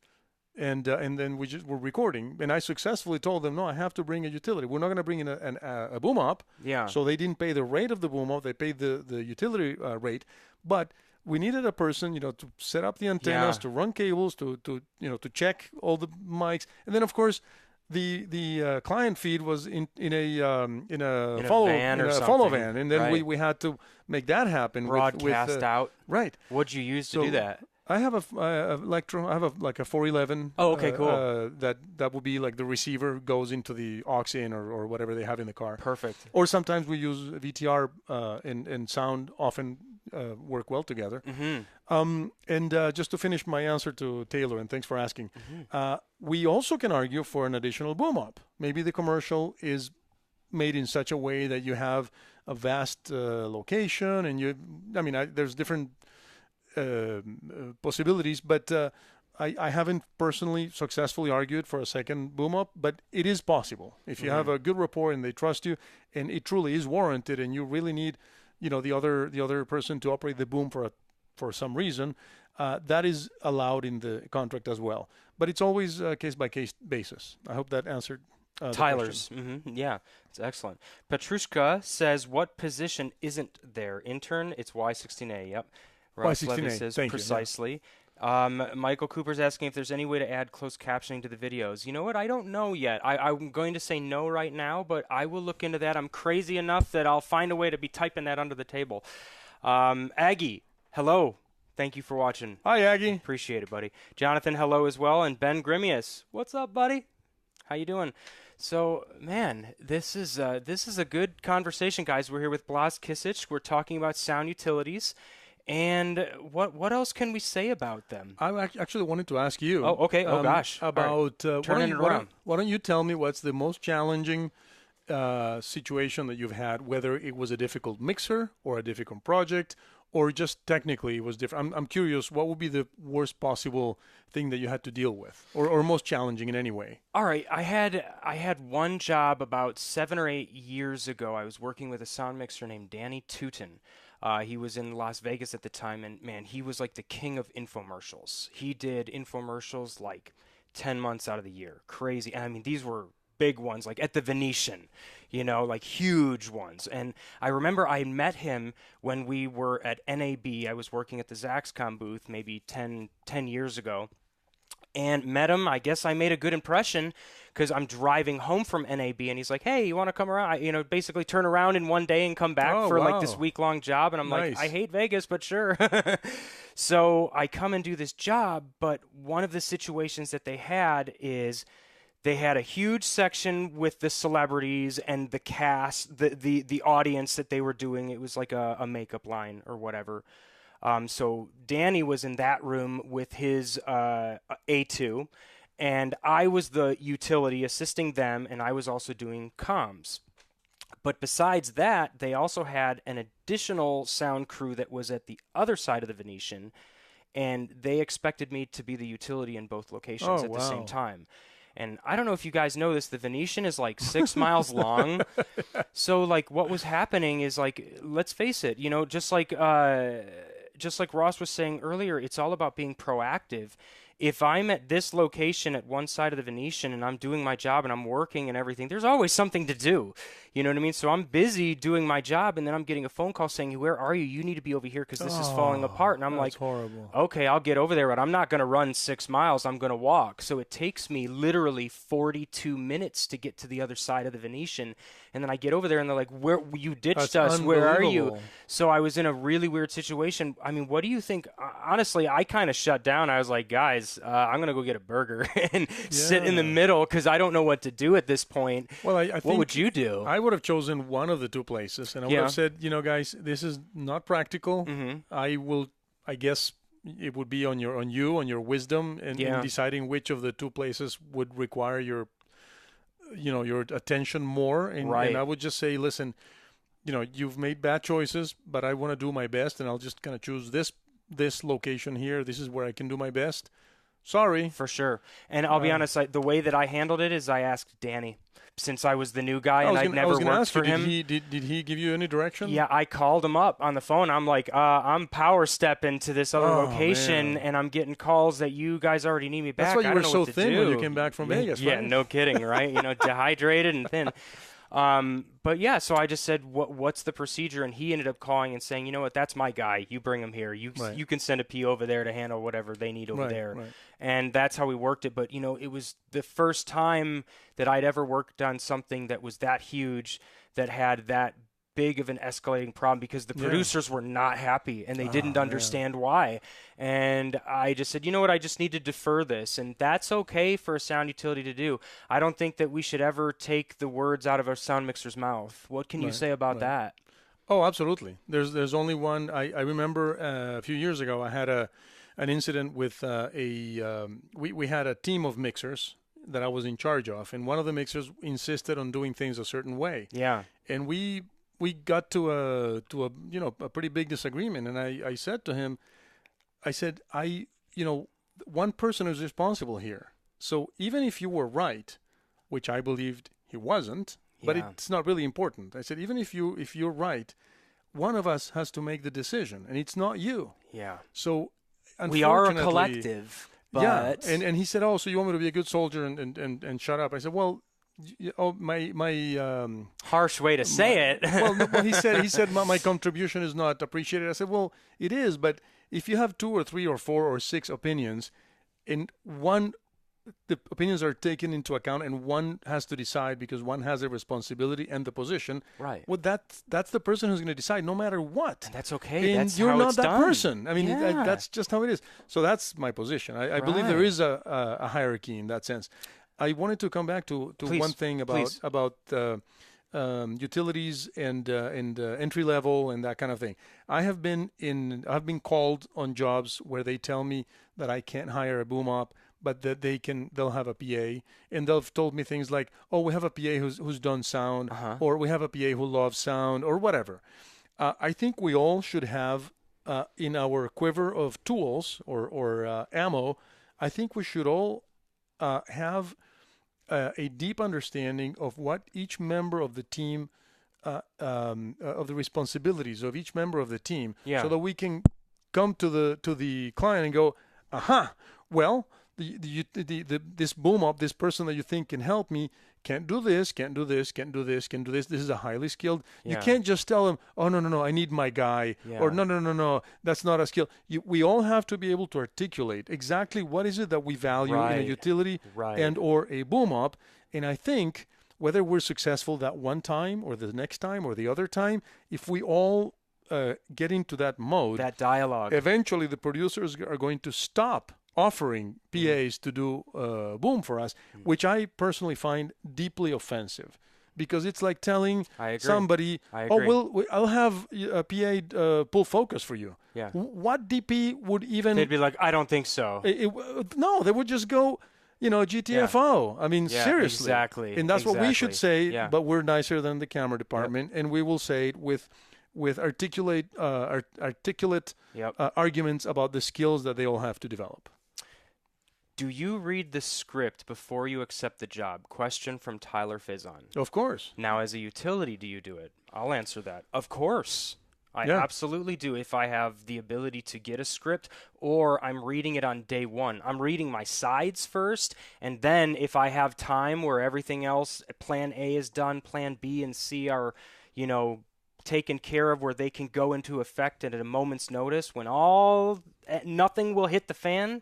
and then we just were recording, and I successfully told them, no, I have to bring a utility. We're not going to bring in a boom op. Yeah. So they didn't pay the rate of the boom op; they paid the utility rate. But we needed a person, to set up the antennas, to run cables, to check all the mics, and then of course the client feed was in a follow van, and then we had to make that happen. Broadcast out. Right. What'd you use to do that? I have Electro. I have like a 411. Oh, okay, cool. That would be like the receiver goes into the aux in or whatever they have in the car. Perfect. Or sometimes we use VTR and sound often work well together. Mm-hmm. And just to finish my answer to Taylor, and thanks for asking, we also can argue for an additional boom op. Maybe the commercial is made in such a way that you have a vast location, and there's different possibilities, but I haven't personally successfully argued for a second boom up, but it is possible if you have a good rapport and they trust you, and it truly is warranted, and you really need, the other person to operate the boom for some reason. That is allowed in the contract as well, but it's always a case by case basis. I hope that answered. Tyler's. Yeah, it's excellent. Petrushka says, "What position isn't there? Intern? It's Y16A." Yep. Ross Levy says precisely. Michael Cooper's asking if there's any way to add closed captioning to the videos. You know what? I don't know yet. I'm going to say no right now, but I will look into that. I'm crazy enough that I'll find a way to be typing that under the table. Aggie, hello. Thank you for watching. Hi, Aggie. Appreciate it, buddy. Jonathan, hello as well. And Ben Grimius, what's up, buddy? How you doing? So, man, this is a good conversation, guys. We're here with Blas Kisic. We're talking about sound utilities. And what else can we say about them? I actually wanted to ask you. Oh, okay. Oh, gosh. About turning it around. Why don't you tell me what's the most challenging situation that you've had, whether it was a difficult mixer or a difficult project or just technically it was different? I'm curious, what would be the worst possible thing that you had to deal with or most challenging in any way? All right. I had one job about 7 or 8 years ago. I was working with a sound mixer named Danny Tootin. He was in Las Vegas at the time, and, man, he was like the king of infomercials. He did infomercials like 10 months out of the year. Crazy. And, I mean, these were big ones, like at the Venetian, like huge ones. And I remember I met him when we were at NAB. I was working at the Zaxcom booth maybe 10 years ago. And met him. I guess I made a good impression because I'm driving home from NAB, and he's like, "Hey, you want to come around?" Basically turn around in one day and come back for like this week-long job. And I'm like, "I hate Vegas, but sure." So I come and do this job, but one of the situations that they had is they had a huge section with the celebrities and the cast, the audience that they were doing. It was like a makeup line or whatever. So Danny was in that room with his A2, and I was the utility assisting them, and I was also doing comms. But besides that, they also had an additional sound crew that was at the other side of the Venetian, and they expected me to be the utility in both locations at the same time. And I don't know if you guys know this, the Venetian is like 6 miles long. So like what was happening is like, let's face it, just like Ross was saying earlier, it's all about being proactive. If I'm at this location at one side of the Venetian and I'm doing my job and I'm working and everything, there's always something to do. You know what I mean? So I'm busy doing my job, and then I'm getting a phone call saying, "Where are you? You need to be over here because this is falling apart." And I'm like, horrible. Okay, I'll get over there, but I'm not going to run 6 miles. I'm going to walk. So it takes me literally 42 minutes to get to the other side of the Venetian. And then I get over there, and they're like, "Where you ditched us? Where are you?" So I was in a really weird situation. I mean, what do you think? Honestly, I kind of shut down. I was like, "Guys, I'm going to go get a burger and sit in the middle because I don't know what to do at this point." Well, I think what would you do? I would have chosen one of the two places, and I would have said, guys, this is not practical. I guess it would be on your wisdom in deciding which of the two places would require your attention more. And I would just say, listen, you've made bad choices, but I want to do my best, and I'll just kind of choose this location here. This is where I can do my best. Sorry. For sure. And I'll be honest, the way that I handled it is I asked Danny, since I was the new guy and I'd never worked for him. Did he give you any direction? Yeah, I called him up on the phone. I'm like, I'm power stepping to this other location, and I'm getting calls that you guys already need me back. That's why you were so thin when you came back from Vegas, right? Yeah, no kidding, right? Dehydrated and thin. But yeah, so I just said, what's the procedure? And he ended up calling and saying, you know what, that's my guy. You bring him here. You can send a P over there to handle whatever they need over there. Right. And that's how we worked it. But, it was the first time that I'd ever worked on something that was that huge, that had that big of an escalating problem, because the producers were not happy and they didn't understand why. And I just said, you know what, I just need to defer this. And that's okay for a sound utility to do. I don't think that we should ever take the words out of our sound mixer's mouth. What can you say about that? Oh, absolutely. There's only one. I remember a few years ago I had an incident with we had a team of mixers that I was in charge of, and one of the mixers insisted on doing things a certain way. Yeah. And we got to a pretty big disagreement, and I said to him, I said, one person is responsible here. So even if you were right, which I believed he wasn't, but it's not really important. I said, even if you're right, one of us has to make the decision, and it's not you. Yeah. So we are a collective. But... Yeah. And he said, oh, so you want me to be a good soldier and shut up? I said, well, my harsh way to say it. Well, he said my contribution is not appreciated. I said, well, it is, but if you have 2 or 3 or 4 or 6 opinions, and the opinions are taken into account, and one has to decide because one has the responsibility and the position. Right. Well, that's the person who's going to decide, no matter what. And that's okay. And that's you're how not it's that done. person. I mean, that's just how it is. So that's my position. I believe there is a hierarchy in that sense. I wanted to come back to one thing about utilities and entry level and that kind of thing. I've been called on jobs where they tell me that I can't hire a boom op, but that they'll have a PA, and they've told me things like, oh, we have a PA who's done sound, or we have a PA who loves sound, or whatever. I think we all should have in our quiver of tools or ammo. I think we should all have a deep understanding of what each member of the team, of the responsibilities of each member of the team, so that we can come to the client and go, well, this boom up, this person that you think can help me, can't do this, can't do this, can't do this, can do this. This is a highly skilled. You can't just tell them, oh, no, I need my guy. Or no, that's not a skill. We all have to be able to articulate exactly what is it that we value in a utility and or a boom up. And I think whether we're successful that one time or the next time or the other time, if we all get into that mode, that dialogue, eventually the producers are going to stop offering PAs to do boom for us, which I personally find deeply offensive, because it's like telling somebody, oh, I'll have a PA pull focus for you. Yeah. What DP would even... They'd be like, I don't think so. No, they would just go, GTFO. I mean, seriously. Exactly. And that's what we should say, but we're nicer than the camera department, and we will say it with articulate arguments about the skills that they all have to develop. Do you read the script before you accept the job? Question from Tyler Fizon. Of course. Now, as a utility, do you do it? I'll answer that. Of course. I absolutely do, if I have the ability to get a script, or I'm reading it on day one. I'm reading my sides first, and then if I have time where everything else, plan A is done, plan B and C are, taken care of, where they can go into effect at a moment's notice, when nothing will hit the fan,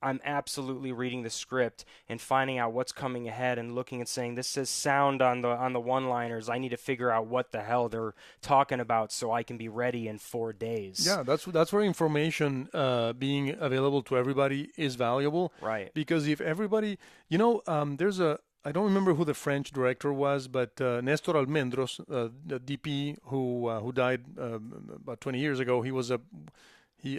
I'm absolutely reading the script and finding out what's coming ahead and looking and saying, this says sound on the one-liners. I need to figure out what the hell they're talking about so I can be ready in 4 days. Yeah, that's where information being available to everybody is valuable. Right. Because if everybody, there's I don't remember who the French director was, but Nestor Almendros, the DP who died about 20 years ago,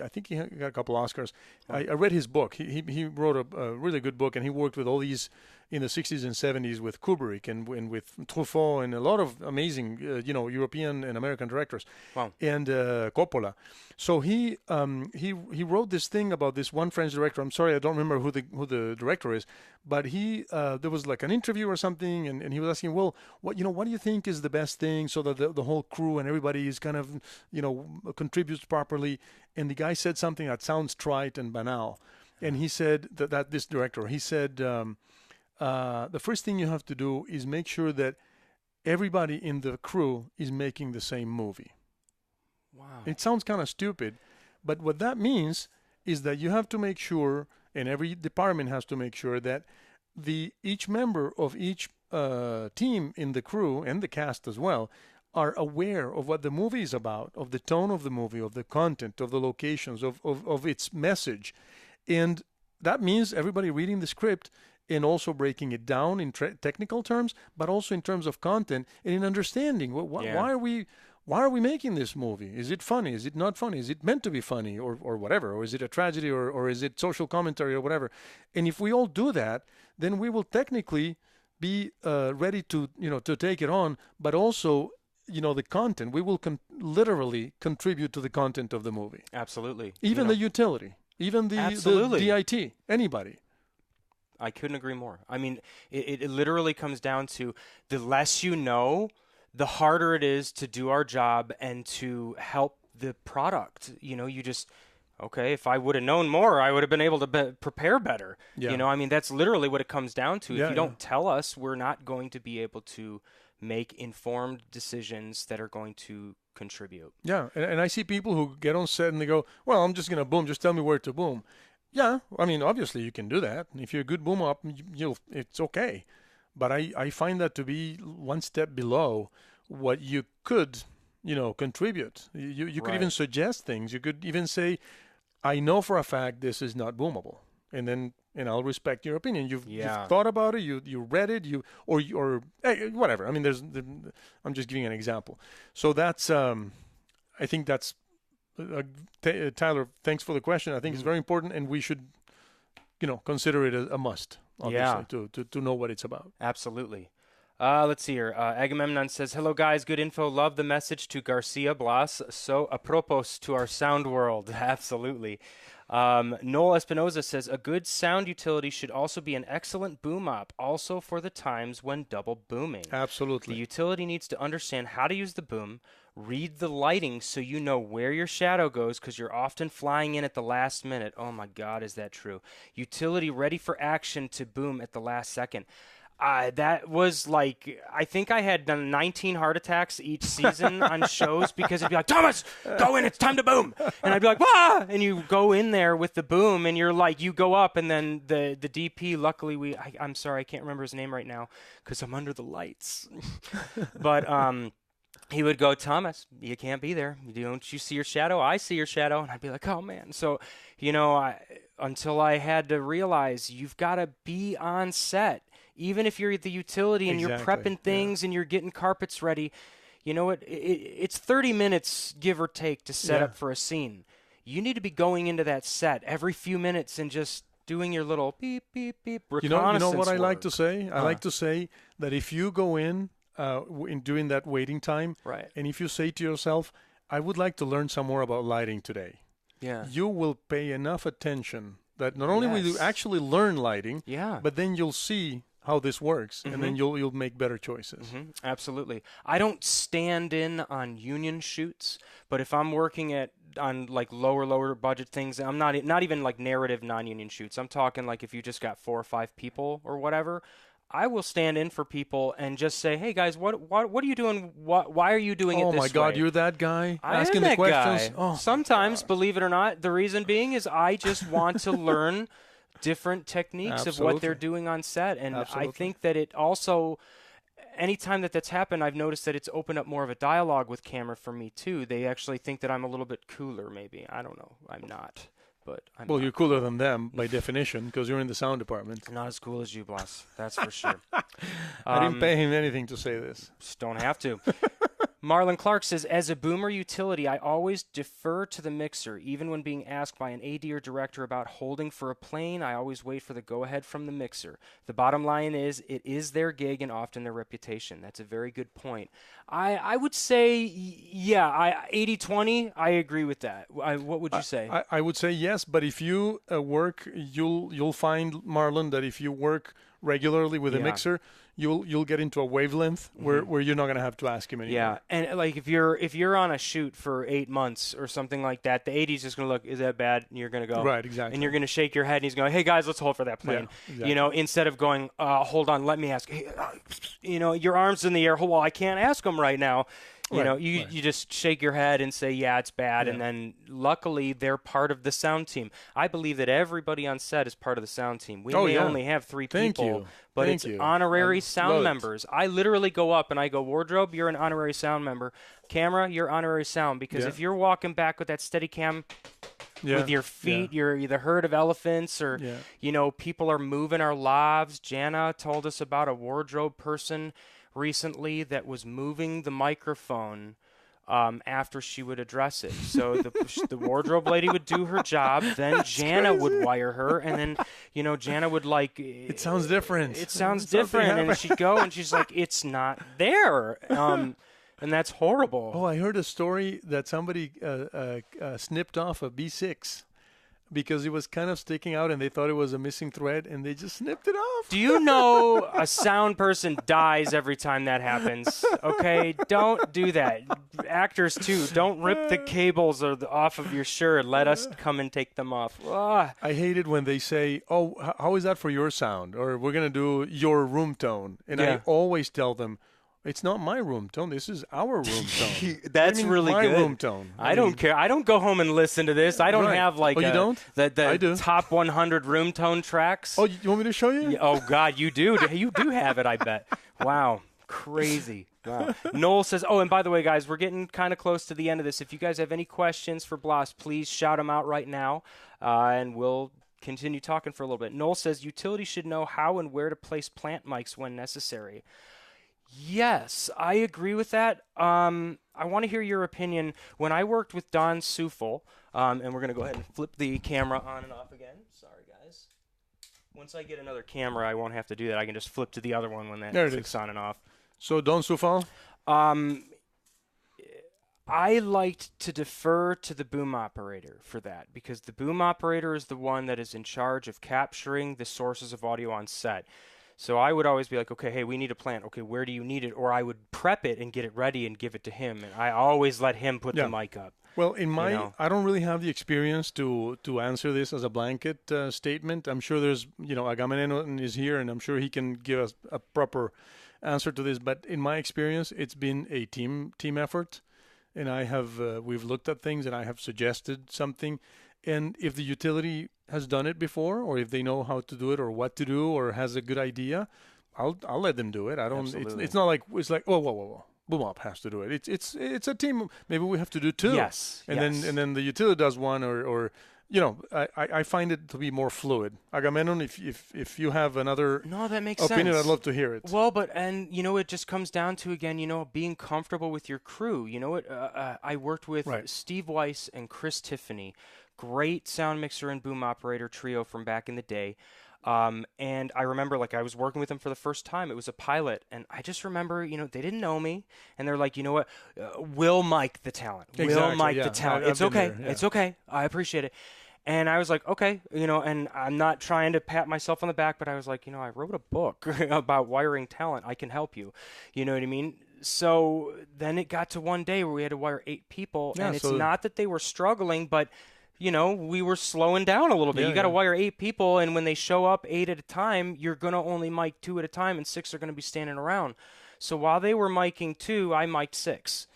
I think he got a couple Oscars. I read his book. He wrote a really good book, and he worked with all these in the 60s and 70s with Kubrick and with Truffaut and a lot of amazing, European and American directors. Wow. And Coppola. So he wrote this thing about this one French director. I'm sorry, I don't remember who the director is, but there was like an interview or something, and he was asking, well, what do you think is the best thing so that the whole crew and everybody is kind of, contributes properly? And the guy said something that sounds trite and banal. And he said that this director, he said, the first thing you have to do is make sure that everybody in the crew is making the same movie. Wow. It sounds kind of stupid, but what that means is that you have to make sure, and every department has to make sure that each member of each team in the crew and the cast as well are aware of what the movie is about, of the tone of the movie, of the content, of the locations, of its message. And that means everybody reading the script and also breaking it down in technical terms, but also in terms of content and in understanding why are we making this movie? Is it funny? Is it not funny? Is it meant to be funny or whatever? Or is it a tragedy or is it social commentary or whatever? And if we all do that, then we will technically be ready to take it on, but also the content. We will literally contribute to the content of the movie. Absolutely. Even the utility. Even the DIT, anybody. I couldn't agree more. I mean, it literally comes down to the less you know, the harder it is to do our job and to help the product. You just, okay, if I would have known more, I would have been able to prepare better. Yeah. I mean, that's literally what it comes down to. If you don't tell us, we're not going to be able to make informed decisions that are going to contribute. Yeah, and I see people who get on set and they go, well, I'm just going to boom, just tell me where to boom. Yeah, I mean, obviously you can do that. If you're a good boom up, it's okay. But I find that to be one step below what you could, contribute. You could even suggest things. You could even say, I know for a fact this is not boomable. And I'll respect your opinion. You've thought about it. You read it. Or whatever. I mean, I'm just giving an example. So that's I think that's Tyler. Thanks for the question. I think it's very important, and we should consider it a must. Obviously, to know what it's about. Absolutely. Let's see here. Agamemnon says, hello, guys. Good info. Love the message to Garcia Blas. So apropos to our sound world. Absolutely. Noel Espinoza says, a good sound utility should also be an excellent boom op, also for the times when double booming. Absolutely. The utility needs to understand how to use the boom, read the lighting so you know where your shadow goes, because you're often flying in at the last minute. Oh, my God, is that true? Utility ready for action to boom at the last second. That was like, I think I had done 19 heart attacks each season on shows because it'd be like, Thomas, go in, it's time to boom. And I'd be like, wah! And you go in there with the boom and you're like, you go up, and then the DP, luckily I'm sorry, I can't remember his name right now because I'm under the lights. But he would go, Thomas, you can't be there. Don't you see your shadow? I see your shadow. And I'd be like, oh, man. So, until I had to realize you've got to be on set. Even if you're at the utility and you're prepping things and you're getting carpets ready, it's 30 minutes, give or take, to set up for a scene. You need to be going into that set every few minutes and just doing your little beep, beep, beep reconnaissance You know what I work. like to say? I like to say that if you go in during that waiting time, right, and if you say to yourself, I would like to learn some more about lighting today, you will pay enough attention that not only will you actually learn lighting, but then you'll see how this works, and then you'll make better choices. Absolutely. I don't stand in on union shoots, but if I'm working on like lower budget things, I'm not even like narrative non-union shoots. I'm talking like if you just got 4 or 5 people or whatever, I will stand in for people and just say, hey guys, what are you doing? Why are you doing it this way? Oh my God, you're that guy asking the questions. Guy. Oh, sometimes, believe it or not, the reason being is I just want to learn different techniques of what they're doing on set. And I think that it also, anytime that's happened, I've noticed that it's opened up more of a dialogue with camera for me too. They actually think that I'm a little bit cooler, maybe. I don't know. I'm not. But you're cooler than them by definition because you're in the sound department. Not as cool as you, Blas. That's for sure. I didn't pay him anything to say this. Just don't have to. Marlon Clark says, as a boomer utility, I always defer to the mixer. Even when being asked by an AD or director about holding for a plane, I always wait for the go-ahead from the mixer. The bottom line is, it is their gig and often their reputation. That's a very good point. I would say, yeah, 80-20, I agree with that. What would you say? I would say yes, but if you work, you'll find, Marlon, that if you work regularly with a mixer, you'll get into a wavelength where you're not going to have to ask him anymore. Yeah, and like if you're on a shoot for 8 months or something like that, the AD's just going to look, is that bad? And you're going to go. Right, exactly. And you're going to shake your head, and he's going, hey, guys, let's hold for that plane. Yeah, exactly. Instead of going, hold on, let me ask. Hey, your arm's in the air. Well, I can't ask him right now. You just shake your head and say, yeah, it's bad. Yeah. And then luckily they're part of the sound team. I believe that everybody on set is part of the sound team. We may only have 3 people, but it's honorary sound members. I literally go up and I go, wardrobe, you're an honorary sound member. Camera, you're honorary sound. Because if you're walking back with that steady cam with your feet, you're either herd of elephants or, people are moving our lavs. Jana told us about a wardrobe person recently that was moving the microphone after she would address it. So the wardrobe lady would do her job, then Jana would wire her, and then Jana would it sounds different. It sounds different, and she'd go and she's like, it's not there. And that's horrible. Oh, I heard a story that somebody snipped off a B6 because it was kind of sticking out and they thought it was a missing thread and they just snipped it off. Do you know a sound person dies every time that happens? Okay, don't do that. Actors too, don't rip the cables off of your shirt. Let us come and take them off. Ugh. I hate it when they say, oh, how is that for your sound? Or we're going to do your room tone. And I always tell them, it's not my room tone. This is our room tone. That's really my good. My room tone. I don't care. I don't go home and listen to this. I don't have like you don't? The top 100 room tone tracks. Oh, you want me to show you? Oh, God, you do. You do have it, I bet. Wow. Crazy. Wow. Noel says, oh, and by the way, guys, we're getting kind of close to the end of this. If you guys have any questions for Blas, please shout them out right now, and we'll continue talking for a little bit. Noel says, utilities should know how and where to place plant mics when necessary. Yes, I agree with that. I want to hear your opinion. When I worked with Don Sufel, and we're going to go ahead and flip the camera on and off again. Sorry, guys. Once I get another camera, I won't have to do that. I can just flip to the other one when that clicks on and off. So, Don Sufel? I liked to defer to the boom operator for that because the boom operator is the one that is in charge of capturing the sources of audio on set. So I would always be like, okay, hey, we need a plant. Okay, where do you need it? Or I would prep it and get it ready and give it to him. And I always let him put the mic up. Well, in my, I don't really have the experience to answer this as a blanket statement. I'm sure there's, Agamemnon is here, and I'm sure he can give us a proper answer to this. But in my experience, it's been a team effort, and I have we've looked at things, and I have suggested something. And if the utility has done it before, or if they know how to do it, or what to do, or has a good idea, I'll let them do it. I don't. It's not like whoa. Boom Up has to do it. It's a team. Maybe we have to do 2. Yes. And then the utility does 1, or I find it to be more fluid. Agamemnon, if you have another that makes opinion, sense. I'd love to hear it. Well, it just comes down to, again, being comfortable with your crew. I worked with Steve Weiss and Chris Tiffany, great sound mixer and boom operator trio from back in the day. And I remember, I was working with them for the first time. It was a pilot, and I just remember, they didn't know me, and they're like, you know what, we'll mic the talent. Exactly, we'll mic the talent. It's okay. There, It's okay. I appreciate it. And I was like, okay, and I'm not trying to pat myself on the back, but I was like, I wrote a book about wiring talent. I can help you. You know what I mean? So then it got to one day where we had to wire 8 people, and it's not that they were struggling, but we were slowing down a little bit. You got to wire 8 people, and when they show up 8 at a time, you're going to only mic 2 at a time, and 6 are going to be standing around. So while they were miking 2, I mic'd 6.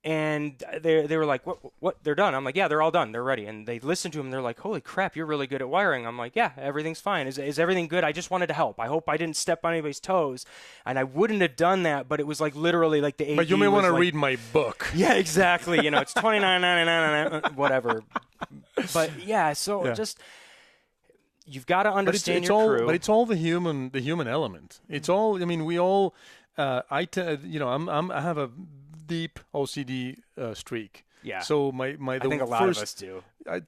And they were like, what? They're done. I'm like, yeah, they're all done. They're ready. And they listened to him, and they're like, holy crap, you're really good at wiring. I'm like, yeah, everything's fine. Is everything good? I just wanted to help. I hope I didn't step on anybody's toes. And I wouldn't have done that, but it was literally the AD. But you may want to read my book. Yeah, exactly. It's $29.99, whatever. But yeah, just you've got to understand your crew. But it's all the human element. It's all. I mean, we all. I have a deep OCD streak. Yeah. So I think a lot of us do.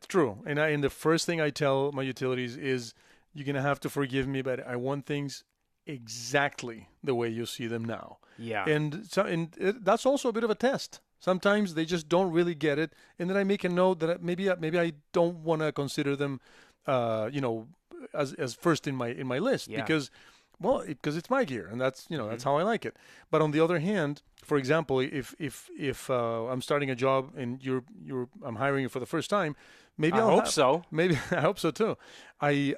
True. And the first thing I tell my utilities is, you're gonna have to forgive me, but I want things exactly the way you see them now. Yeah. And that's also a bit of a test. Sometimes they just don't really get it, and then I make a note that maybe I don't want to consider them, as first in my list, because it's my gear, and that's that's how I like it. But on the other hand, for example, if I'm starting a job and I'm hiring you for the first time, maybe I hope so. Maybe I hope so too. I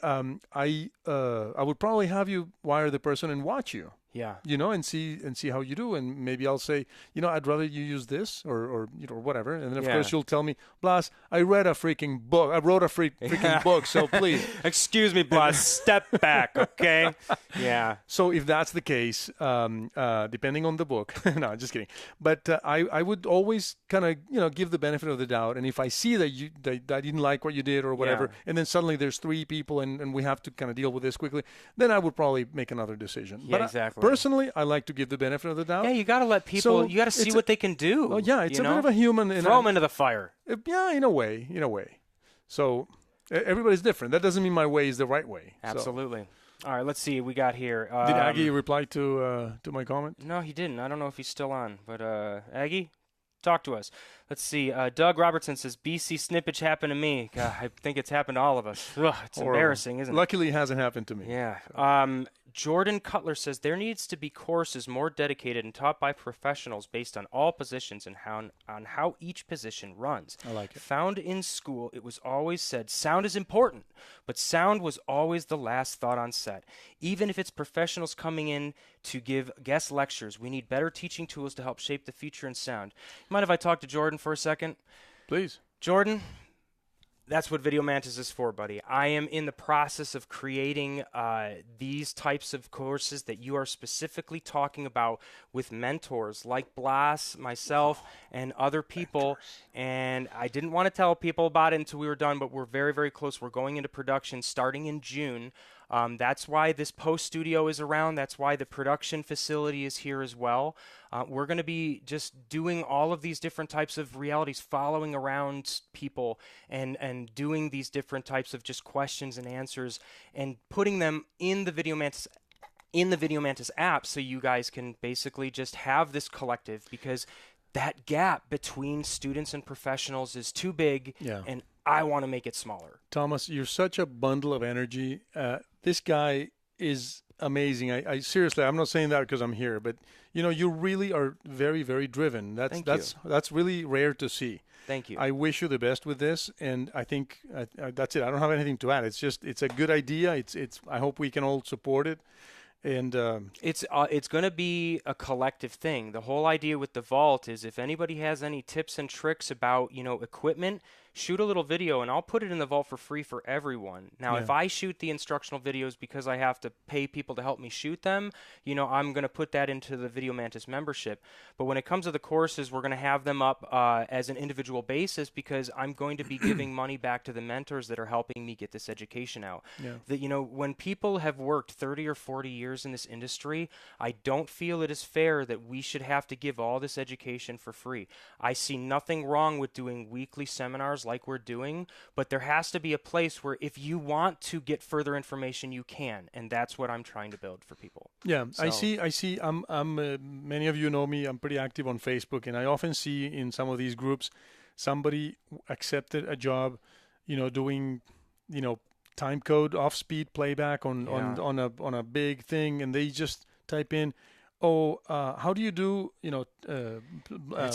would probably have you wire the person and watch you. Yeah. And see how you do, and maybe I'll say, I'd rather you use this or whatever, and then of course you'll tell me, Blas, I read a freaking book. I wrote a freaking book, so please. Excuse me, Blas, step back, okay? Yeah. So if that's the case, depending on the book, no, just kidding. But I would always kind of give the benefit of the doubt, and if I see that I didn't like what you did or whatever, and then suddenly there's 3 people and we have to kind of deal with this quickly, then I would probably make another decision. Yeah, exactly. Personally, I like to give the benefit of the doubt. Yeah, you got to let people. So you got to see what they can do. Oh yeah, it's a bit of a human. Throw them into the fire. Yeah, in a way. So everybody's different. That doesn't mean my way is the right way. Absolutely. All right, let's see. We got here. Did Aggie reply to my comment? No, he didn't. I don't know if he's still on. But Aggie, talk to us. Let's see. Doug Robertson says, BC snippage happened to me. God, I think it's happened to all of us. Ugh, it's embarrassing, isn't it? Luckily, it hasn't happened to me. Yeah. Jordan Cutler says there needs to be courses more dedicated and taught by professionals based on all positions and on how each position runs. I like it. Found in school, it was always said sound is important, but sound was always the last thought on set. Even if it's professionals coming in to give guest lectures, we need better teaching tools to help shape the future in sound. Mind if I talk to Jordan for a second? Please. Jordan, that's what Video Mantis is for, buddy. I am in the process of creating these types of courses that you are specifically talking about with mentors like Blas, myself, and other people. And I didn't want to tell people about it until we were done, but we're very, very close. We're going into production starting in June. That's why this Post Studio is around. That's why the production facility is here as well. We're going to be just doing all of these different types of realities, following around people and doing these different types of just questions and answers and putting them in the Video Mantis app so you guys can basically just have this collective, because that gap between students and professionals is too big, and I want to make it smaller. Thomas, you're such a bundle of energy. This guy is amazing. I seriously, I'm not saying that because I'm here, but you really are very, very driven. That's really rare to see. Thank you. I wish you the best with this, and I think that's it. I don't have anything to add. It's a good idea. It's. I hope we can all support it. And it's going to be a collective thing. The whole idea with the vault is if anybody has any tips and tricks about equipment, shoot a little video and I'll put it in the vault for free for everyone. Now, if I shoot the instructional videos because I have to pay people to help me shoot them, I'm going to put that into the Video Mantis membership. But when it comes to the courses, we're going to have them up as an individual basis, because I'm going to be giving money back to the mentors that are helping me get this education out. That when people have worked 30 or 40 years in this industry, I don't feel it is fair that we should have to give all this education for free. I see nothing wrong with doing weekly seminars like we're doing, but there has to be a place where if you want to get further information, you can, and that's what I'm trying to build for people. Yeah, so. I see. I'm many of you know me. I'm pretty active on Facebook, and I often see in some of these groups somebody accepted a job, doing, time code off-speed playback on a big thing, and they just type in, how do you do,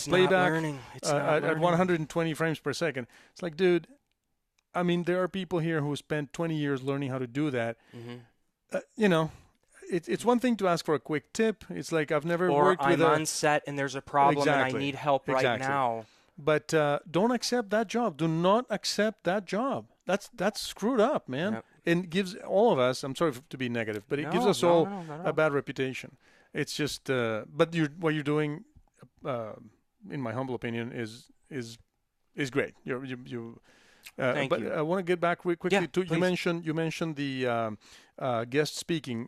playback at 120 frames per second? It's like, dude, I mean, there are people here who spent 20 years learning how to do that. It's one thing to ask for a quick tip. It's like, I've never worked with on set and there's a problem and I need help right now. But don't accept that job. Do not accept that job. That's screwed up, man. Yep. And gives all of us, I'm sorry to be negative, but it gives us all a bad reputation. It's just, but what you're doing, in my humble opinion, is great. Thank but you. I want to get back quickly Yeah, to please. you mentioned the guest speaking.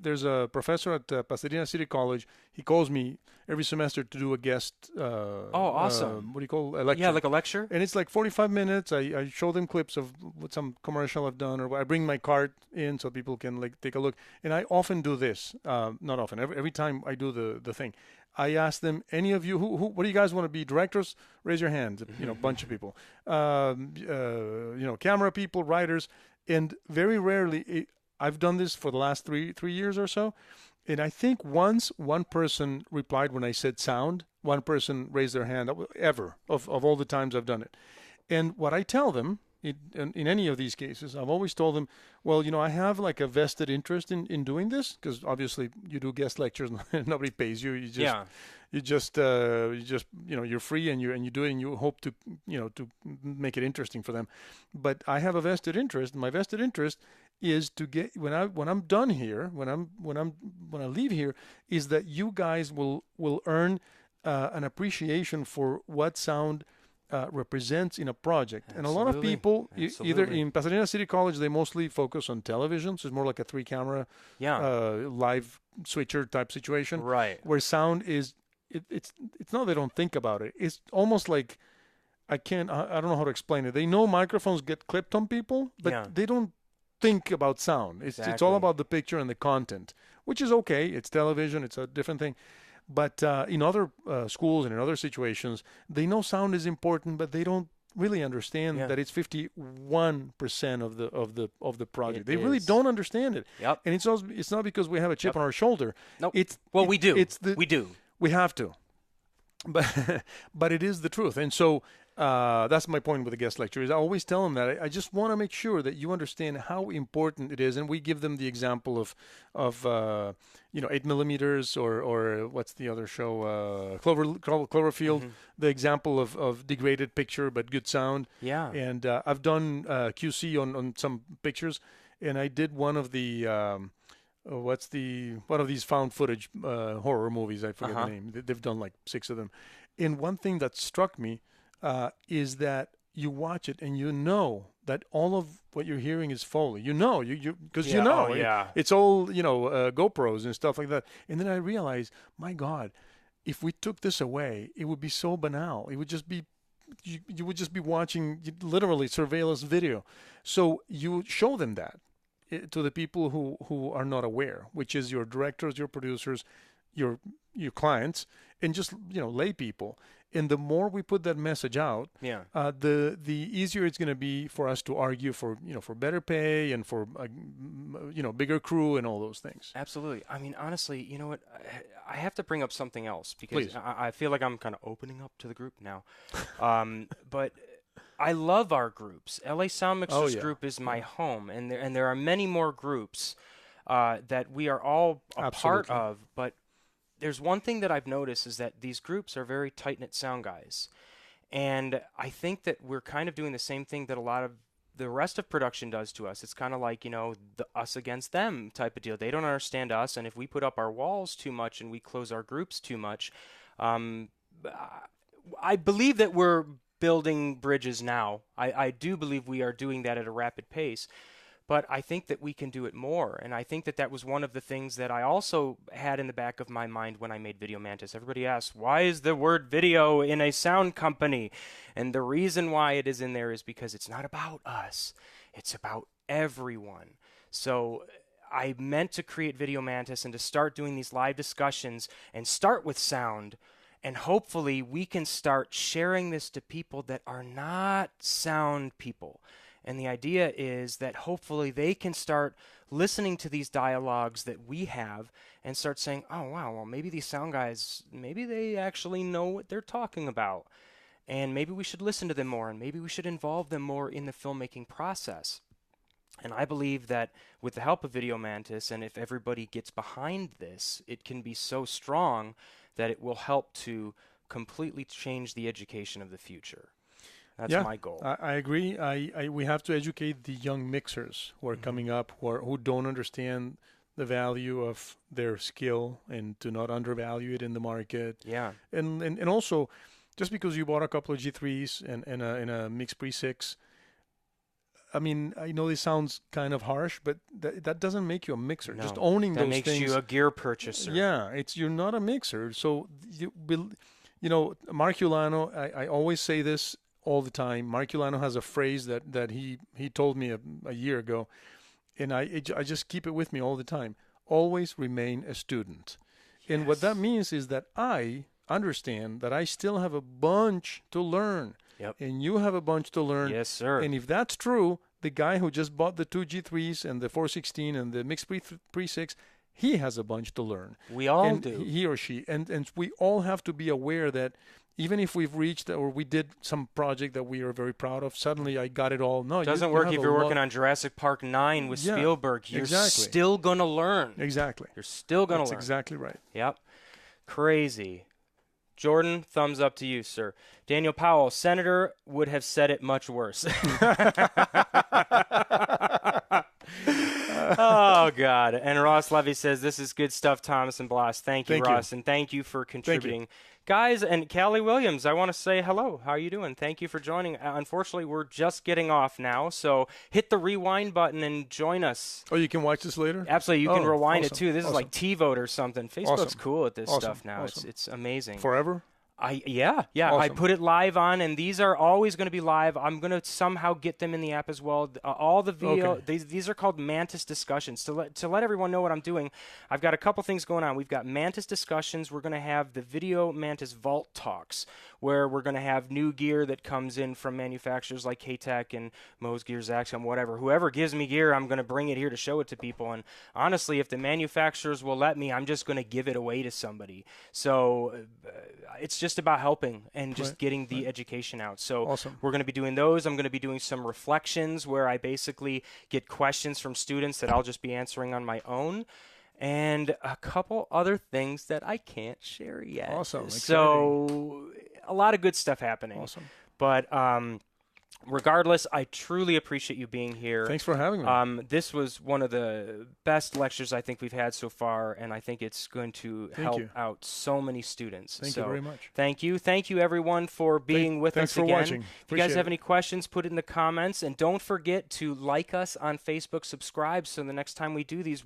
There's a professor at Pasadena City College. He calls me every semester to do a guest Oh, awesome. what do you call a Yeah, lecture, like a lecture? and it's like 45 minutes. I show them clips of what some commercial I've done, or I bring my card in so people can like take a look. And I often do this, not often, every time I do the thing. I ask them, any of you, what do you guys want to be? Directors? Raise your hand. Bunch of people. Camera people, writers, and very rarely, I've done this for the last three years or so, and I think once one person replied when I said sound. One person raised their hand ever of all the times I've done it. And what I tell them in any of these cases, I've always told them, well, I have like a vested interest in doing this, because obviously you do guest lectures and nobody pays you. You're free and you do it and you hope to make it interesting for them. But I have a vested interest. My vested interest is to get when I'm done here, when I leave here, is that you guys will earn an appreciation for what sound represents in a project. Absolutely. And a lot of people, either Absolutely. in Pasadena City College, they mostly focus on television, so it's more like a 3-camera live switcher type situation. Right. Where sound is, it's not they don't think about it. It's almost like I don't know how to explain it. They know microphones get clipped on people, but they don't think about sound. It's all about the picture and the content, which is okay. It's television. It's a different thing. But in other schools and in other situations, they know sound is important, but they don't really understand that it's 51% of the project. They really don't understand it. Yep. And it's not because we have a chip on our shoulder. Nope. We do. We do. We have to. But it is the truth. And so that's my point with the guest lecture. Is I always tell them that I just want to make sure that you understand how important it is, and we give them the example of 8mm or what's the other show, Cloverfield, the example of degraded picture but good sound. Yeah. And I've done QC on some pictures, and I did one of the one of these found footage horror movies. I forget the name. They've done like 6 of them. And one thing that struck me is that you watch it and you know that all of what you're hearing is Foley. Because it's all GoPros and stuff like that. And then I realized, my God, if we took this away, it would be so banal. It would just be you would just be watching literally surveillance video. So you show them that to the people who are not aware, which is your directors, your producers, your clients, and just lay people. And the more we put that message out, the easier it's going to be for us to argue for better pay and for bigger crew and all those things. Absolutely. I mean, honestly, you know what? I have to bring up something else because I feel like I'm kind of opening up to the group now. But I love our groups. LA Sound Mixers group is my home, and there are many more groups that we are all a part of. But there's one thing that I've noticed is that these groups are very tight-knit sound guys. And I think that we're kind of doing the same thing that a lot of the rest of production does to us. It's kind of like, the us against them type of deal. They don't understand us, and if we put up our walls too much and we close our groups too much, I believe that we're building bridges now. I do believe we are doing that at a rapid pace. But I think that we can do it more, and I think that was one of the things that I also had in the back of my mind when I made Video Mantis. Everybody asks, why is the word video in a sound company? And the reason why it is in there is because it's not about us. It's about everyone. So I meant to create Video Mantis and to start doing these live discussions and start with sound. And hopefully we can start sharing this to people that are not sound people. And the idea is that hopefully they can start listening to these dialogues that we have and start saying, oh, wow, well, maybe these sound guys, maybe they actually know what they're talking about. And maybe we should listen to them more, and maybe we should involve them more in the filmmaking process. And I believe that with the help of Video Mantis, and if everybody gets behind this, it can be so strong that it will help to completely change the education of the future. That's my goal. I agree. We have to educate the young mixers who are coming up, who don't understand the value of their skill and to not undervalue it in the market. Yeah. And also, just because you bought a couple of G3s and a mixed pre-6, I mean, I know this sounds kind of harsh, but that doesn't make you a mixer. No, just owning those things. That makes you a gear purchaser. Yeah, you're not a mixer. So, Mark Ulano, I always say this all the time. Mark Ulano has a phrase that he told me a year ago, and I just keep it with me all the time. Always remain a student. Yes. And what that means is that I understand that I still have a bunch to learn. Yep. And you have a bunch to learn. Yes, sir. And if that's true, the guy who just bought the 2 G3s and the 416 and the mixed pre-6, he has a bunch to learn. We all do. He or she. And we all have to be aware that even if we've reached or we did some project that we are very proud of, suddenly I got it all. No, it doesn't work if you're working on Jurassic Park 9 with Spielberg. You're still going to learn. Exactly. You're still going to learn. That's exactly right. Yep. Crazy. Jordan, thumbs up to you, sir. Daniel Powell, Senator would have said it much worse. Oh, God. And Ross Levy says, this is good stuff, Thomas and Blas. Thank you, Ross, and thank you for contributing. Guys, and Callie Williams, I want to say hello. How are you doing? Thank you for joining. Unfortunately, we're just getting off now, so hit the rewind button and join us. Oh, you can watch this later? Absolutely. You can rewind it, too. This is like TiVo or something. Facebook's cool at this stuff now. It's amazing. Forever? Yeah. Awesome. I put it live on, and these are always going to be live. I'm going to somehow get them in the app as well. All the video, these are called Mantis Discussions. To let everyone know what I'm doing, I've got a couple things going on. We've got Mantis Discussions. We're going to have the Video Mantis Vault Talks, where we're going to have new gear that comes in from manufacturers like K-Tech and Moe's Gear, Zaxium, whatever. Whoever gives me gear, I'm going to bring it here to show it to people. And honestly, if the manufacturers will let me, I'm just going to give it away to somebody. So it's just about helping and just getting the education out. So we're going to be doing those. I'm going to be doing some reflections where I basically get questions from students that I'll just be answering on my own, and a couple other things that I can't share yet. Awesome. So a lot of good stuff happening. Awesome. But regardless, I truly appreciate you being here. Thanks for having me. This was one of the best lectures I think we've had so far, and I think it's going to help out so many students. Thank you very much. Thank you. Thank you, everyone, for being with us again. Thanks for watching. If you guys have any questions, put it in the comments, and don't forget to like us on Facebook, subscribe, so the next time we do these,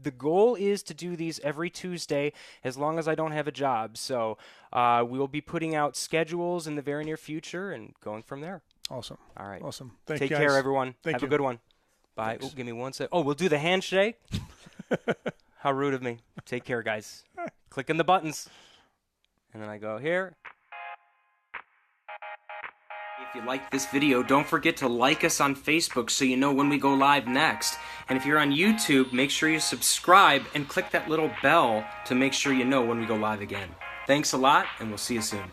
the goal is to do these every Tuesday as long as I don't have a job. So we will be putting out schedules in the very near future and going from there. Awesome. All right. Awesome. Take care, everyone. Have a good one. Bye. Oh, give me one sec. Oh, we'll do the handshake. How rude of me. Take care, guys. Clicking the buttons. And then I go here. If you like this video, don't forget to like us on Facebook so you know when we go live next. And if you're on YouTube, make sure you subscribe and click that little bell to make sure you know when we go live again. Thanks a lot, and we'll see you soon.